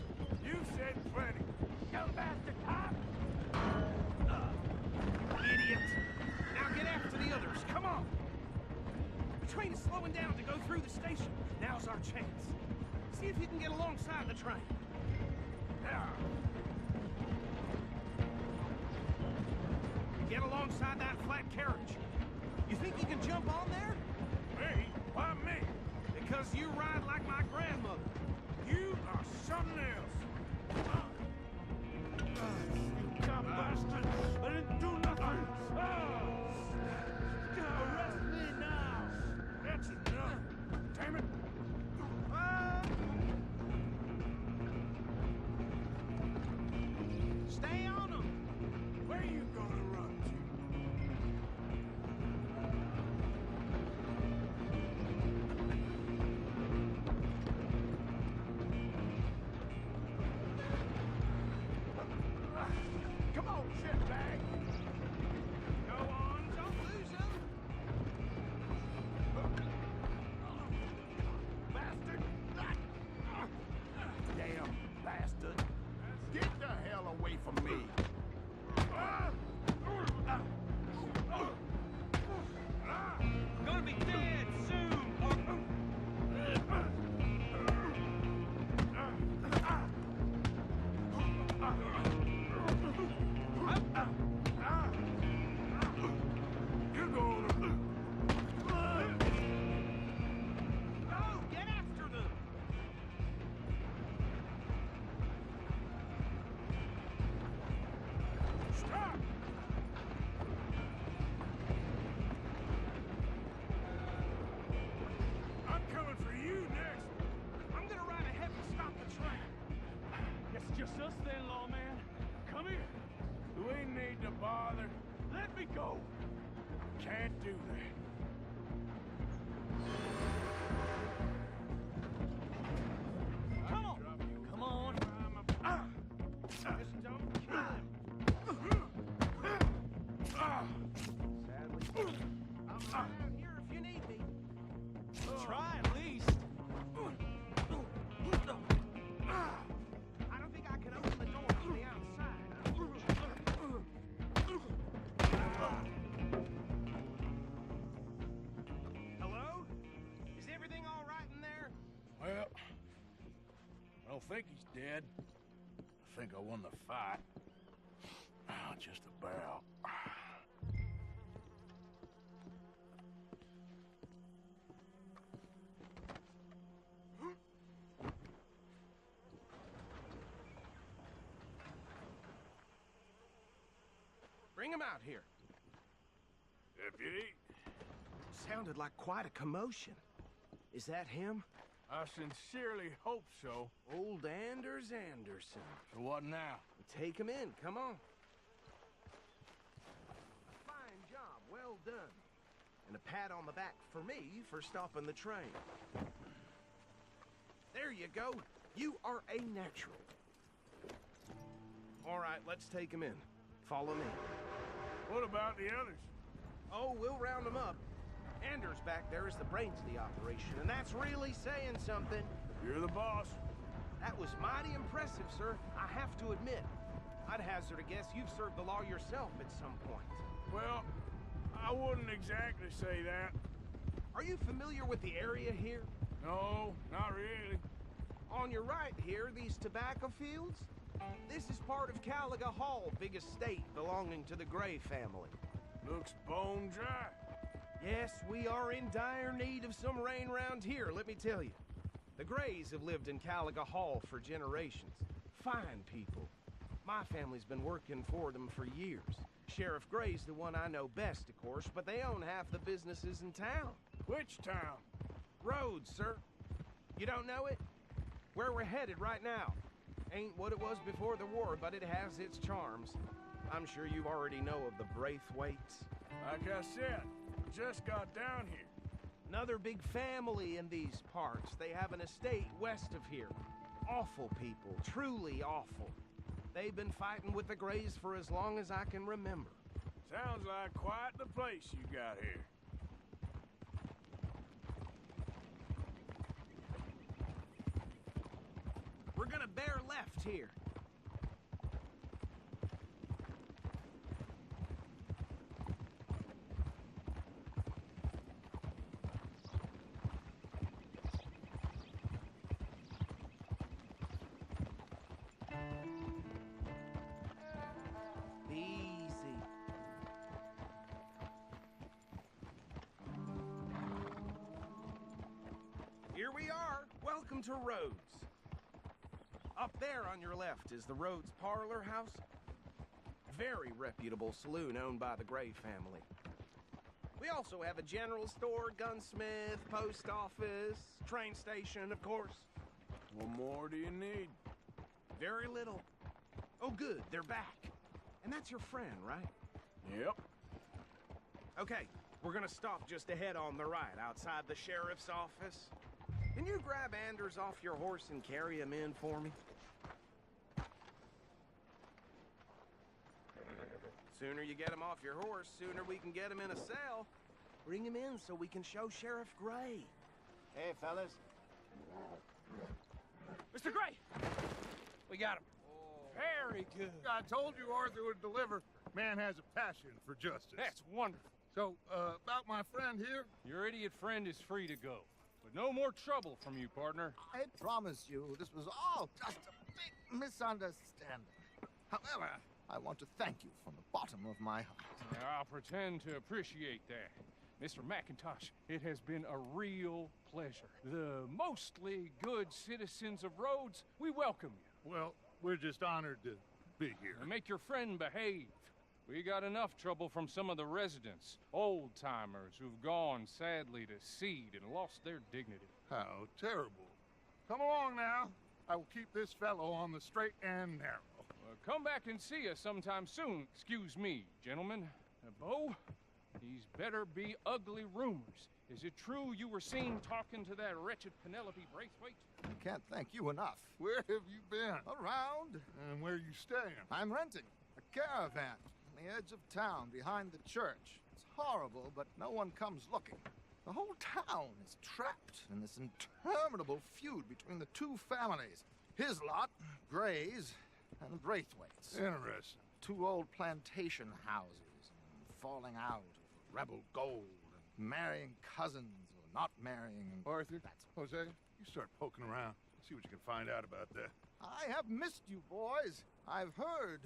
You said plenty. Go bastard cop! Idiot! Now get after the others, come on! The train is slowing down to go through the station. Now's our chance. See if you can get alongside the train. There. Get alongside that flat carriage. You think you can jump on there? Me? Why me? Because you ride like my grandmother. You are something else. You dumb bastard! I didn't do nothing! Arrest me now! That's enough. Damn it. Stay on them! Where you gonna run to? Come on, shitbag! Go on, don't lose him! Bastard! Damn bastard! Get the hell away from me! Gonna be dead soon! You're going to... Go! Get after them! Stop! I'm coming for you next. I'm gonna ride ahead and stop the train. Guess it's just us then, lawman. Come here. We need to bother. Let me go. Can't do that. Come on. Come on. Just don't kill him. Sadly, I'm right out here if you need me. Try at least. I don't think I can open the door from the outside. Hello? Is everything all right in there? Well, I don't think he's dead. I think I won the fight. Just about. Bring him out here. Deputy? Sounded like quite a commotion. Is that him? I sincerely hope so. Old Anders Anderson. So what now? Take him in, come on. Fine job, well done. And a pat on the back for me for stopping the train. There you go. You are a natural. All right, let's take him in. Follow me. What about the others? Oh, we'll round them up. Anders back there is the brains of the operation, and that's really saying something. You're the boss. That was mighty impressive, sir. I have to admit. I'd hazard a guess you've served the law yourself at some point. Well, I wouldn't exactly say that. Are you familiar with the area here? No, not really. On your right here, these tobacco fields? This is part of Caliga Hall, big estate belonging to the Gray family. Looks bone dry. Yes, we are in dire need of some rain round here, let me tell you. The Grays have lived in Caliga Hall for generations. Fine people. My family's been working for them for years. Sheriff Gray's the one I know best, of course, but they own half the businesses in town. Which town? Rhodes, sir. You don't know it? Where we're headed right now. Ain't what it was before the war, but it has its charms. I'm sure you already know of the Braithwaites. Like I said, just got down here. Another big family in these parts. They have an estate west of here. Awful people, truly awful. They've been fighting with the Greys for as long as I can remember. Sounds like quite the place you got here. We're gonna bear left here. Easy. Here we are. Welcome to Rhodes. Up there on your left is the Rhodes Parlor House. Very reputable saloon owned by the Gray family. We also have a general store, gunsmith, post office, train station, of course. What more do you need? Very little. Oh, good, they're back. And that's your friend, right? Yep. Okay, we're gonna stop just ahead on the right, outside the sheriff's office. Can you grab Anders off your horse and carry him in for me? Sooner you get him off your horse, sooner we can get him in a cell. Bring him in so we can show Sheriff Gray. Hey, fellas. Mr. Gray! We got him. Very good. I told you Arthur would deliver. Man has a passion for justice. That's wonderful. So, about my friend here? Your idiot friend is free to go. But no more trouble from you, partner. I promise you, this was all just a big misunderstanding. However, I want to thank you from the bottom of my heart. Now, I'll pretend to appreciate that. Mr. McIntosh, it has been a real pleasure. The mostly good citizens of Rhodes, we welcome you. Well, we're just honored to be here. Now make your friend behave. We got enough trouble from some of the residents, old-timers who've gone, sadly, to seed and lost their dignity. How terrible. Come along now. I will keep this fellow on the straight and narrow. Come back and see us sometime soon. Excuse me, gentlemen. Bo, these better be ugly rumors. Is it true you were seen talking to that wretched Penelope Braithwaite? I can't thank you enough. Where have you been? Around. And where you staying? I'm renting a caravan on the edge of town behind the church. It's horrible, but no one comes looking. The whole town is trapped in this interminable feud between the two families. His lot, Gray's, and the Braithwaites. Interesting. Two old plantation houses, falling out of rebel gold, and marrying cousins or not marrying. And Arthur, Jose, you start poking around. See what you can find out about that. I have missed you, boys. I've heard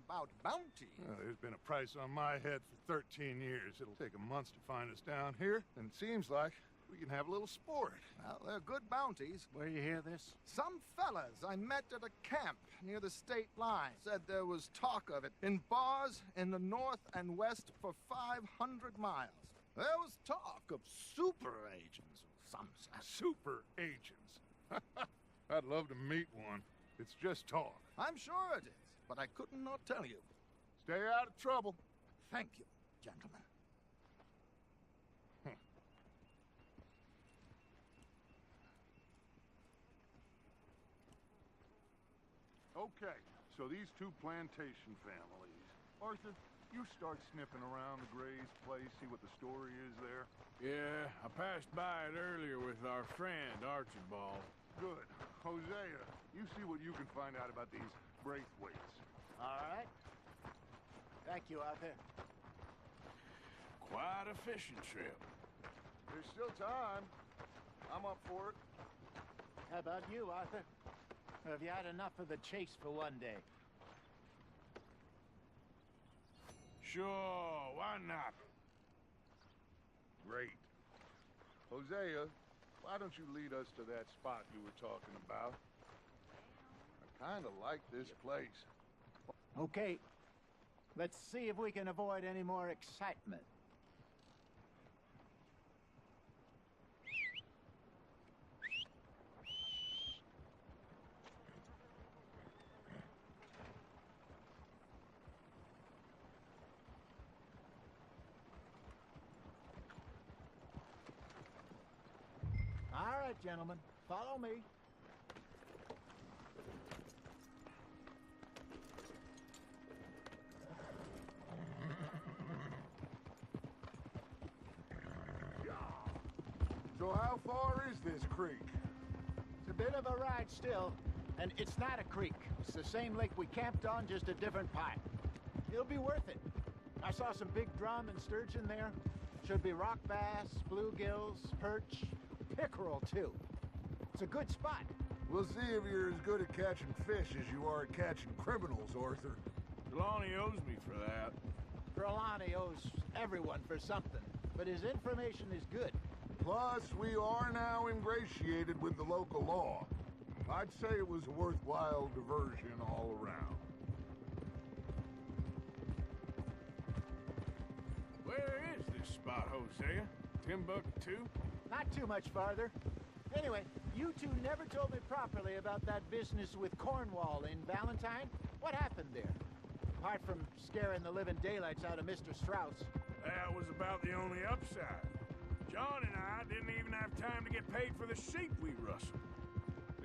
about bounty. Well, there's been a price on my head for 13 years. It'll take a month to find us down here, and it seems like we can have a little sport. Well, they're good bounties. Where you hear this? Some fellas I met at a camp near the state line said there was talk of it in bars in the north and west for 500 miles. There was talk of super agents or some such. Super agents. I'd love to meet one. It's just talk. I'm sure it is, but I couldn't not tell you. Stay out of trouble. Thank you, gentlemen. Okay, so these two plantation families. Arthur, you start sniffing around the Gray's place, see what the story is there. Yeah, I passed by it earlier with our friend, Archibald. Good. Hosea, you see what you can find out about these Braithwaites. All right. Thank you, Arthur. Quite a fishing trip. There's still time. I'm up for it. How about you, Arthur? Or have you had enough of the chase for one day? Sure, why not? Great. Hosea, why don't you lead us to that spot you were talking about? I kind of like this place. Okay. Let's see if we can avoid any more excitement. All right, gentlemen, follow me. So how far is this creek? It's a bit of a ride still, and it's not a creek. It's the same lake we camped on, just a different part. It'll be worth it. I saw some big drum and sturgeon there. Should be rock bass, bluegills, perch, pickerel too. It's a good spot. We'll see if you're as good at catching fish as you are at catching criminals, Arthur. Trelawney owes me for that. Trelawney owes everyone for something, but his information is good. Plus, we are now ingratiated with the local law. I'd say it was a worthwhile diversion all around. Where is this spot, Hosea? Timbuktu? Not too much farther. Anyway, you two never told me properly about that business with Cornwall in Valentine. What happened there? Apart from scaring the living daylights out of Mr. Strauss. That was about the only upside. John and I didn't even have time to get paid for the sheep we rustled.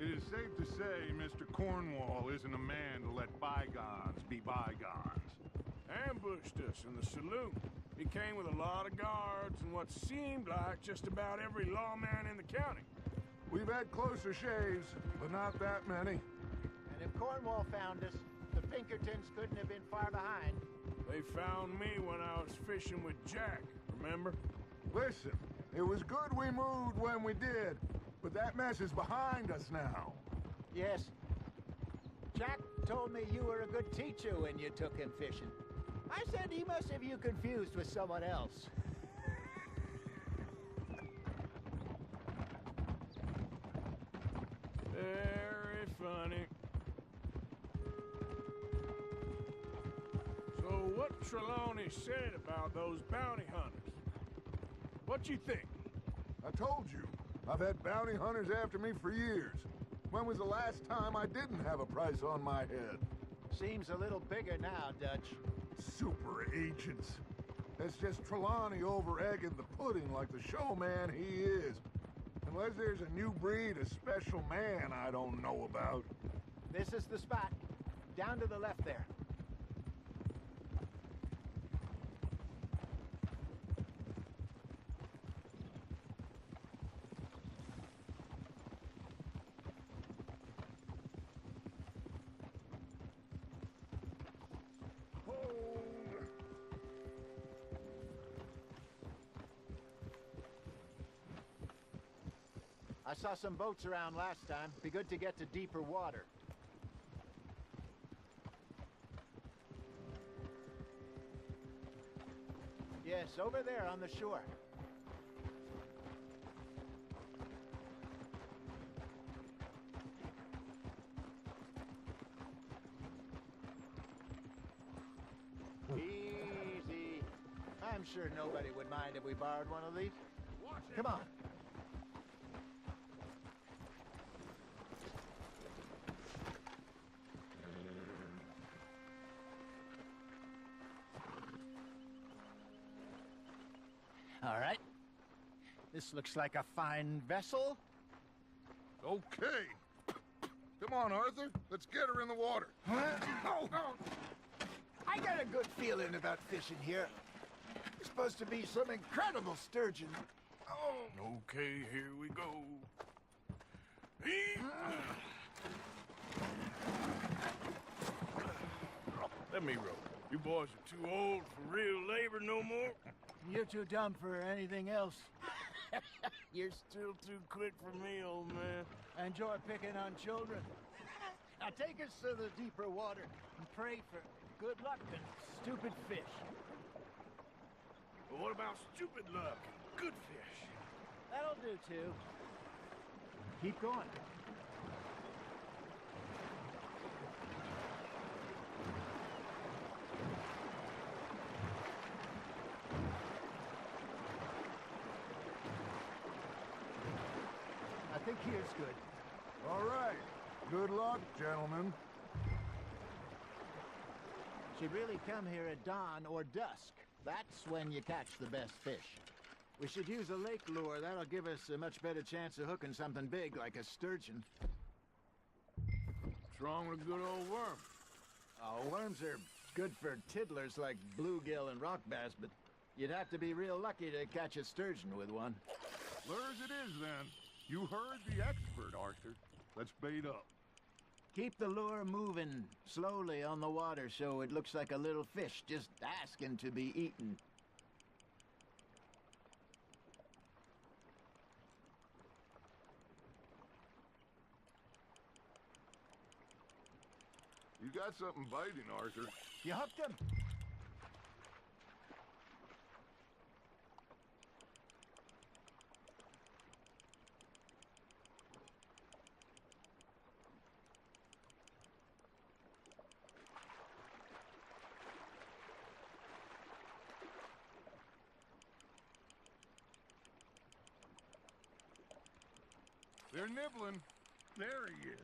It is safe to say Mr. Cornwall isn't a man to let bygones be bygones. Ambushed us in the saloon. He came with a lot of guards and what seemed like just about every lawman in the county. We've had closer shaves, but not that many. And if Cornwall found us, the Pinkertons couldn't have been far behind. They found me when I was fishing with Jack, remember? Listen, it was good we moved when we did, but that mess is behind us now. Yes. Jack told me you were a good teacher when you took him fishing. I said he must have you confused with someone else. Very funny. So what Trelawney said about those bounty hunters? What you think? I told you, I've had bounty hunters after me for years. When was the last time I didn't have a price on my head? Seems a little bigger now, Dutch. Super agents. That's just Trelawney over-egging the pudding like the showman he is. Unless there's a new breed of special man I don't know about. This is the spot. Down to the left there. I saw some boats around last time. Be good to get to deeper water. Yes, over there on the shore. Easy. I'm sure nobody would mind if we borrowed one of these. Come on. All right. This looks like a fine vessel. Okay. Come on, Arthur. Let's get her in the water. Oh. I got a good feeling about fishing here. There's supposed to be some incredible sturgeon. Oh. Okay, here we go. Let me row. You boys are too old for real labor no more. You're too dumb for anything else. You're still too quick for me, old man. I enjoy picking on children. Now take us to the deeper water and pray for good luck and stupid fish. But what about stupid luck and good fish? That'll do, too. Keep going. I think here's good. All right. Good luck, gentlemen. Should really come here at dawn or dusk. That's when you catch the best fish. We should use a lake lure. That'll give us a much better chance of hooking something big like a sturgeon. What's wrong with a good old worm? Oh, worms are good for tiddlers like bluegill and rock bass, but you'd have to be real lucky to catch a sturgeon with one. Lure as it is, then. You heard the expert, Arthur. Let's bait up. Keep the lure moving slowly on the water so it looks like a little fish just asking to be eaten. You got something biting, Arthur. You hooked him? They're nibbling. There he is.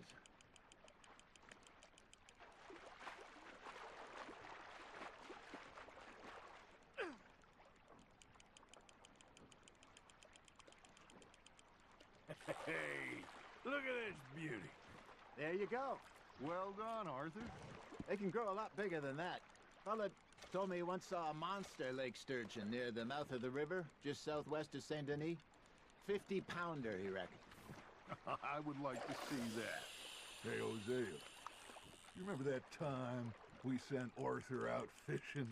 Hey, look at this beauty. There you go. Well done, Arthur. They can grow a lot bigger than that. Fella told me he once saw a monster lake sturgeon near the mouth of the river, just southwest of Saint Denis. 50-pounder, he reckoned. I would like to see that. Hey, Hosea, you remember that time we sent Arthur out fishing?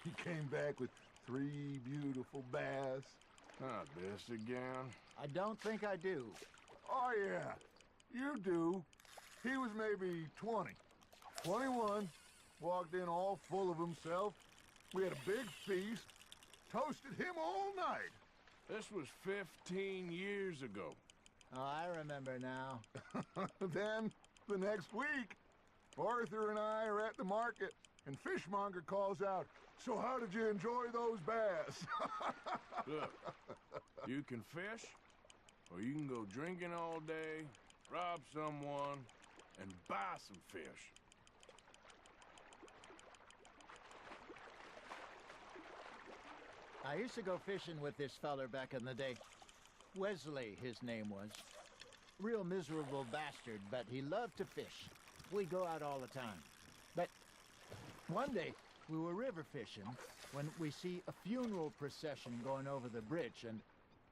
He came back with 3 beautiful bass. Not this again. I don't think I do. Oh, yeah, you do. He was maybe 20. 21, walked in all full of himself. We had a big feast, toasted him all night. This was 15 years ago. Oh, I remember now. Then, the next week, Arthur and I are at the market, and Fishmonger calls out, "So how did you enjoy those bass?" Look, you can fish, or you can go drinking all day, rob someone, and buy some fish. I used to go fishing with this feller back in the day. Wesley, his name was. Real miserable bastard, but he loved to fish. We'd go out all the time. But one day, we were river fishing when we see a funeral procession going over the bridge, and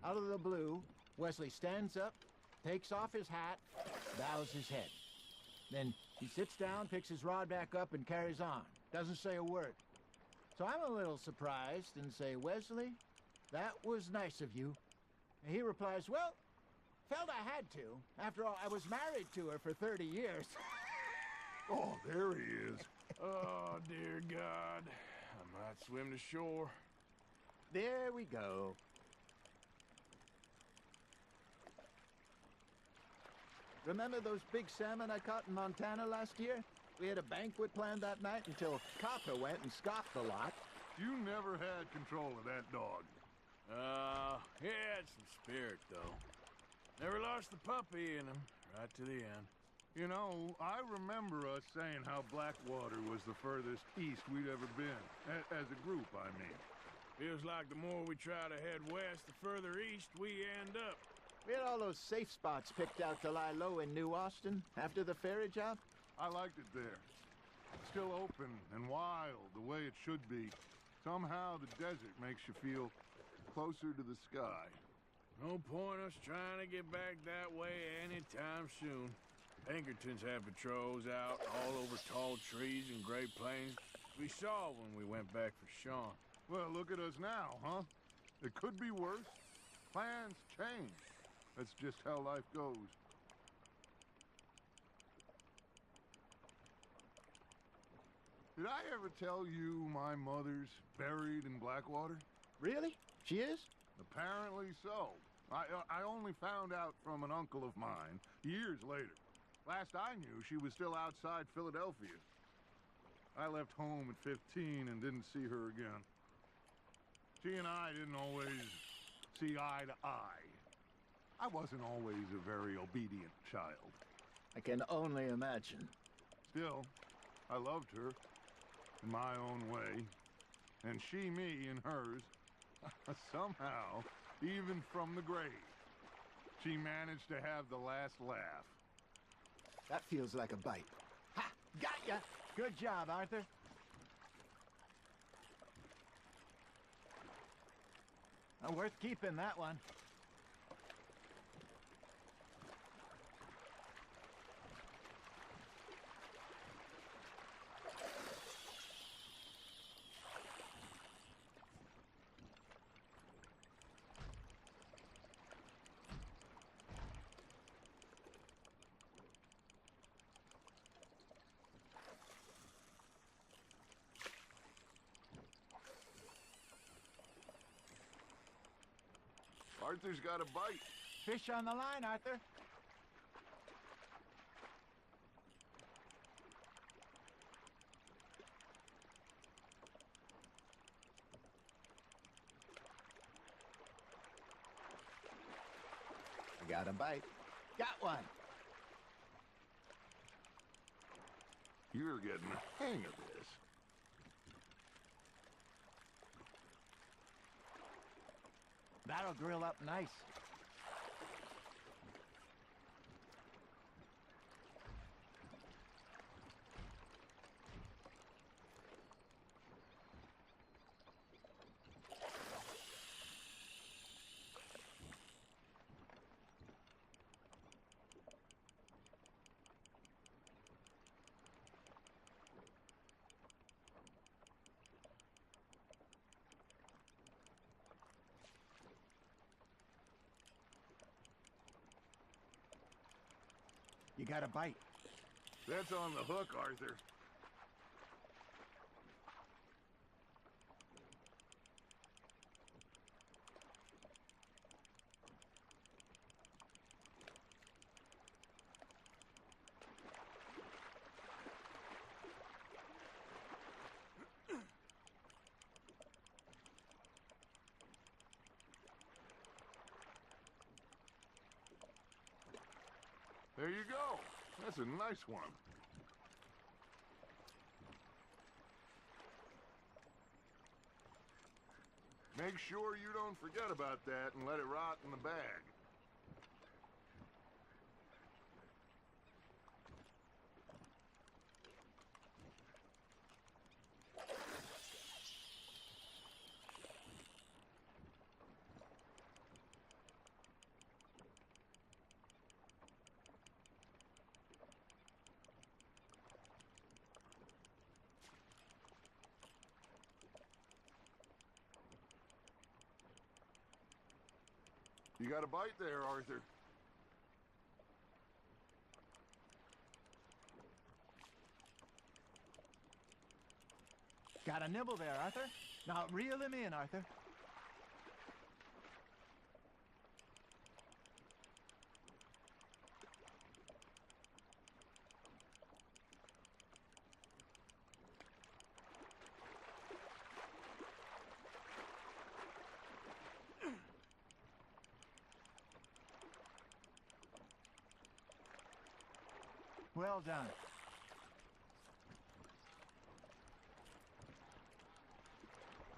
out of the blue, Wesley stands up, takes off his hat, bows his head. Then he sits down, picks his rod back up, and carries on. Doesn't say a word. So I'm a little surprised and say, "Wesley, that was nice of you." And he replies, "Well, felt I had to. After all, I was married to her for 30 years. Oh, there he is. Oh, dear God. I might swim to shore. There we go. Remember those big salmon I caught in Montana last year? We had a banquet planned that night until Kaka went and scoffed a lot. You never had control of that dog. He had some spirit, though. Never lost the puppy in him, right to the end. You know, I remember us saying how Blackwater was the furthest east we'd ever been. As a group, I mean. Feels like the more we try to head west, the further east we end up. We had all those safe spots picked out to lie low in New Austin after the ferry job. I liked it there. Still open and wild, the way it should be. Somehow the desert makes you feel closer to the sky. No point us trying to get back that way anytime soon. Pinkertons have patrols out all over tall trees and Great Plains. We saw when we went back for Sean. Well, look at us now, huh? It could be worse. Plans change. That's just how life goes. Did I ever tell you my mother's buried in Blackwater? Really? She is? Apparently so. I only found out from an uncle of mine years later. Last I knew, she was still outside Philadelphia. I left home at 15 and didn't see her again. She and I didn't always see eye to eye. I wasn't always a very obedient child. I can only imagine. Still, I loved her in my own way, and she me in hers. Somehow, even from the grave, she managed to have the last laugh. That feels like a bite. Ha! Got ya! Good job, Arthur. Worth keeping, that one. Arthur's got a bite. Fish on the line, Arthur. I got a bite. Got one. You're getting the hang of this. That'll grill up nice. You got a bite. That's on the hook, Arthur. There you go. That's a nice one. Make sure you don't forget about that and let it rot in the bag. You got a bite there, Arthur. Got a nibble there, Arthur. Now reel him in, Arthur. Well done.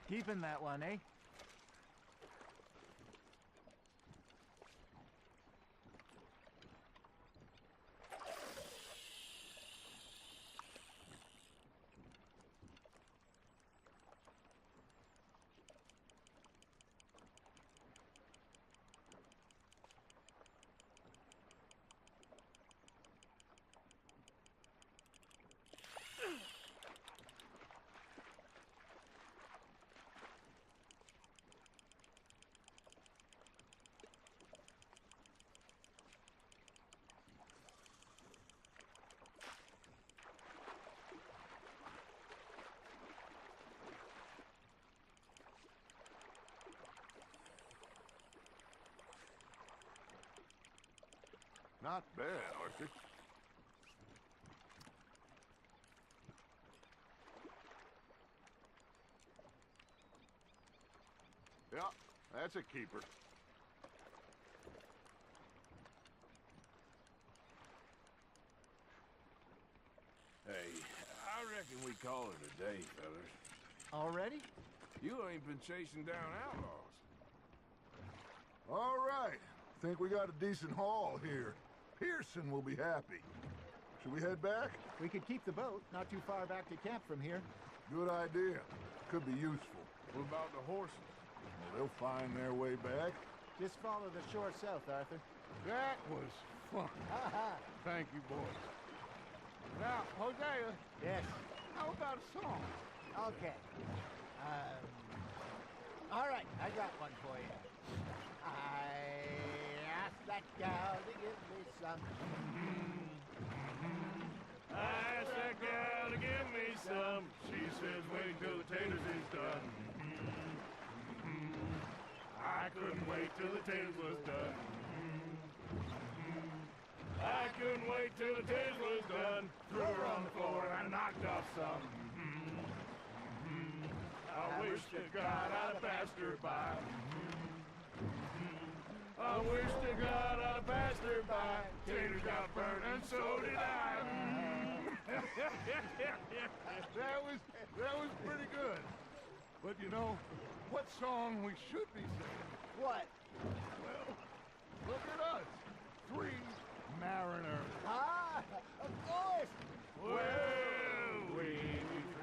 Keeping that one, eh? Not bad, Arthur. Yeah, that's a keeper. Hey, I reckon we call it a day, fellas. Already? You ain't been chasing down outlaws. All right. Think we got a decent haul here. Pearson will be happy. Should we head back? We could keep the boat not too far back to camp from here. Good idea. Could be useful. What about the horses? Well, they'll find their way back. Just follow the shore south, Arthur. That was fun. Thank you, boys. Now, Hosea. Yes. How about a song? Okay. All right, I got one for you. I asked that gal to give me some. I asked that gal to give me some. She says wait till the taters is done. I couldn't wait till the tales was done. I couldn't wait till the tales was done. Threw her on the floor and I knocked off some. I wish to God I'd have passed her by. I wish to God I'd have passed her by. Taters got burned and so did I. That was pretty good. But you know, what song we should be singing? What? Well, look at us. 3 mariners. Ah, of course. Well, we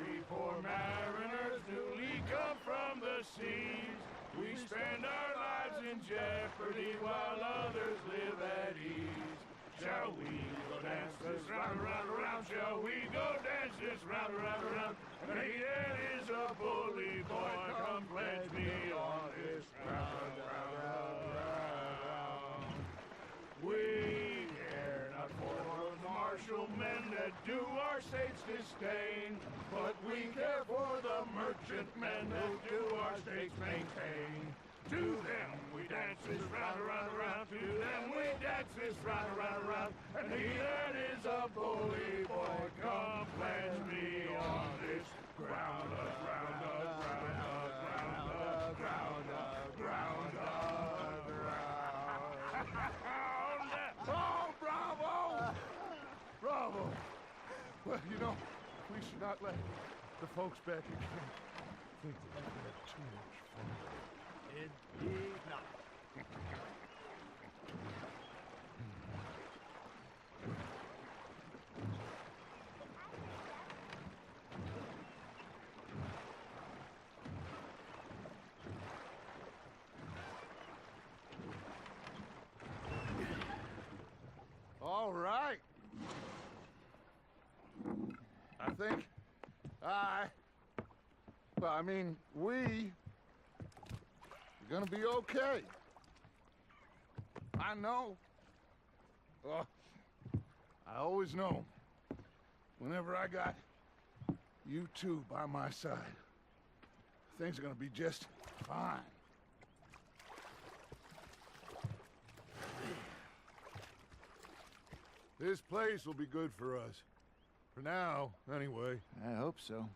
3 poor mariners newly come from the seas. We spend our lives in jeopardy while others live at ease. Shall we go dance this round, round, round? Shall we go dance this round, round, round? Naked is a bully boy, come pledge me on this round, round, round. We care not for those martial men that do our state's disdain, but we care for the merchant men that do our state's maintain. To them we dance this round, round, round. To them we dance this round, round, round. And he that is a bully boy, come pledge me on this ground up, ground up, ground up, ground up, ground up, ground up, ground up. Oh, bravo! Bravo! Well, you know, we should not let the folks back at camp think that we had too much fun. Indeed not. All right. I think we are gonna be okay. I know. I always know. Whenever I got you two by my side, things are gonna be just fine. This place will be good for us. For now, anyway. I hope so.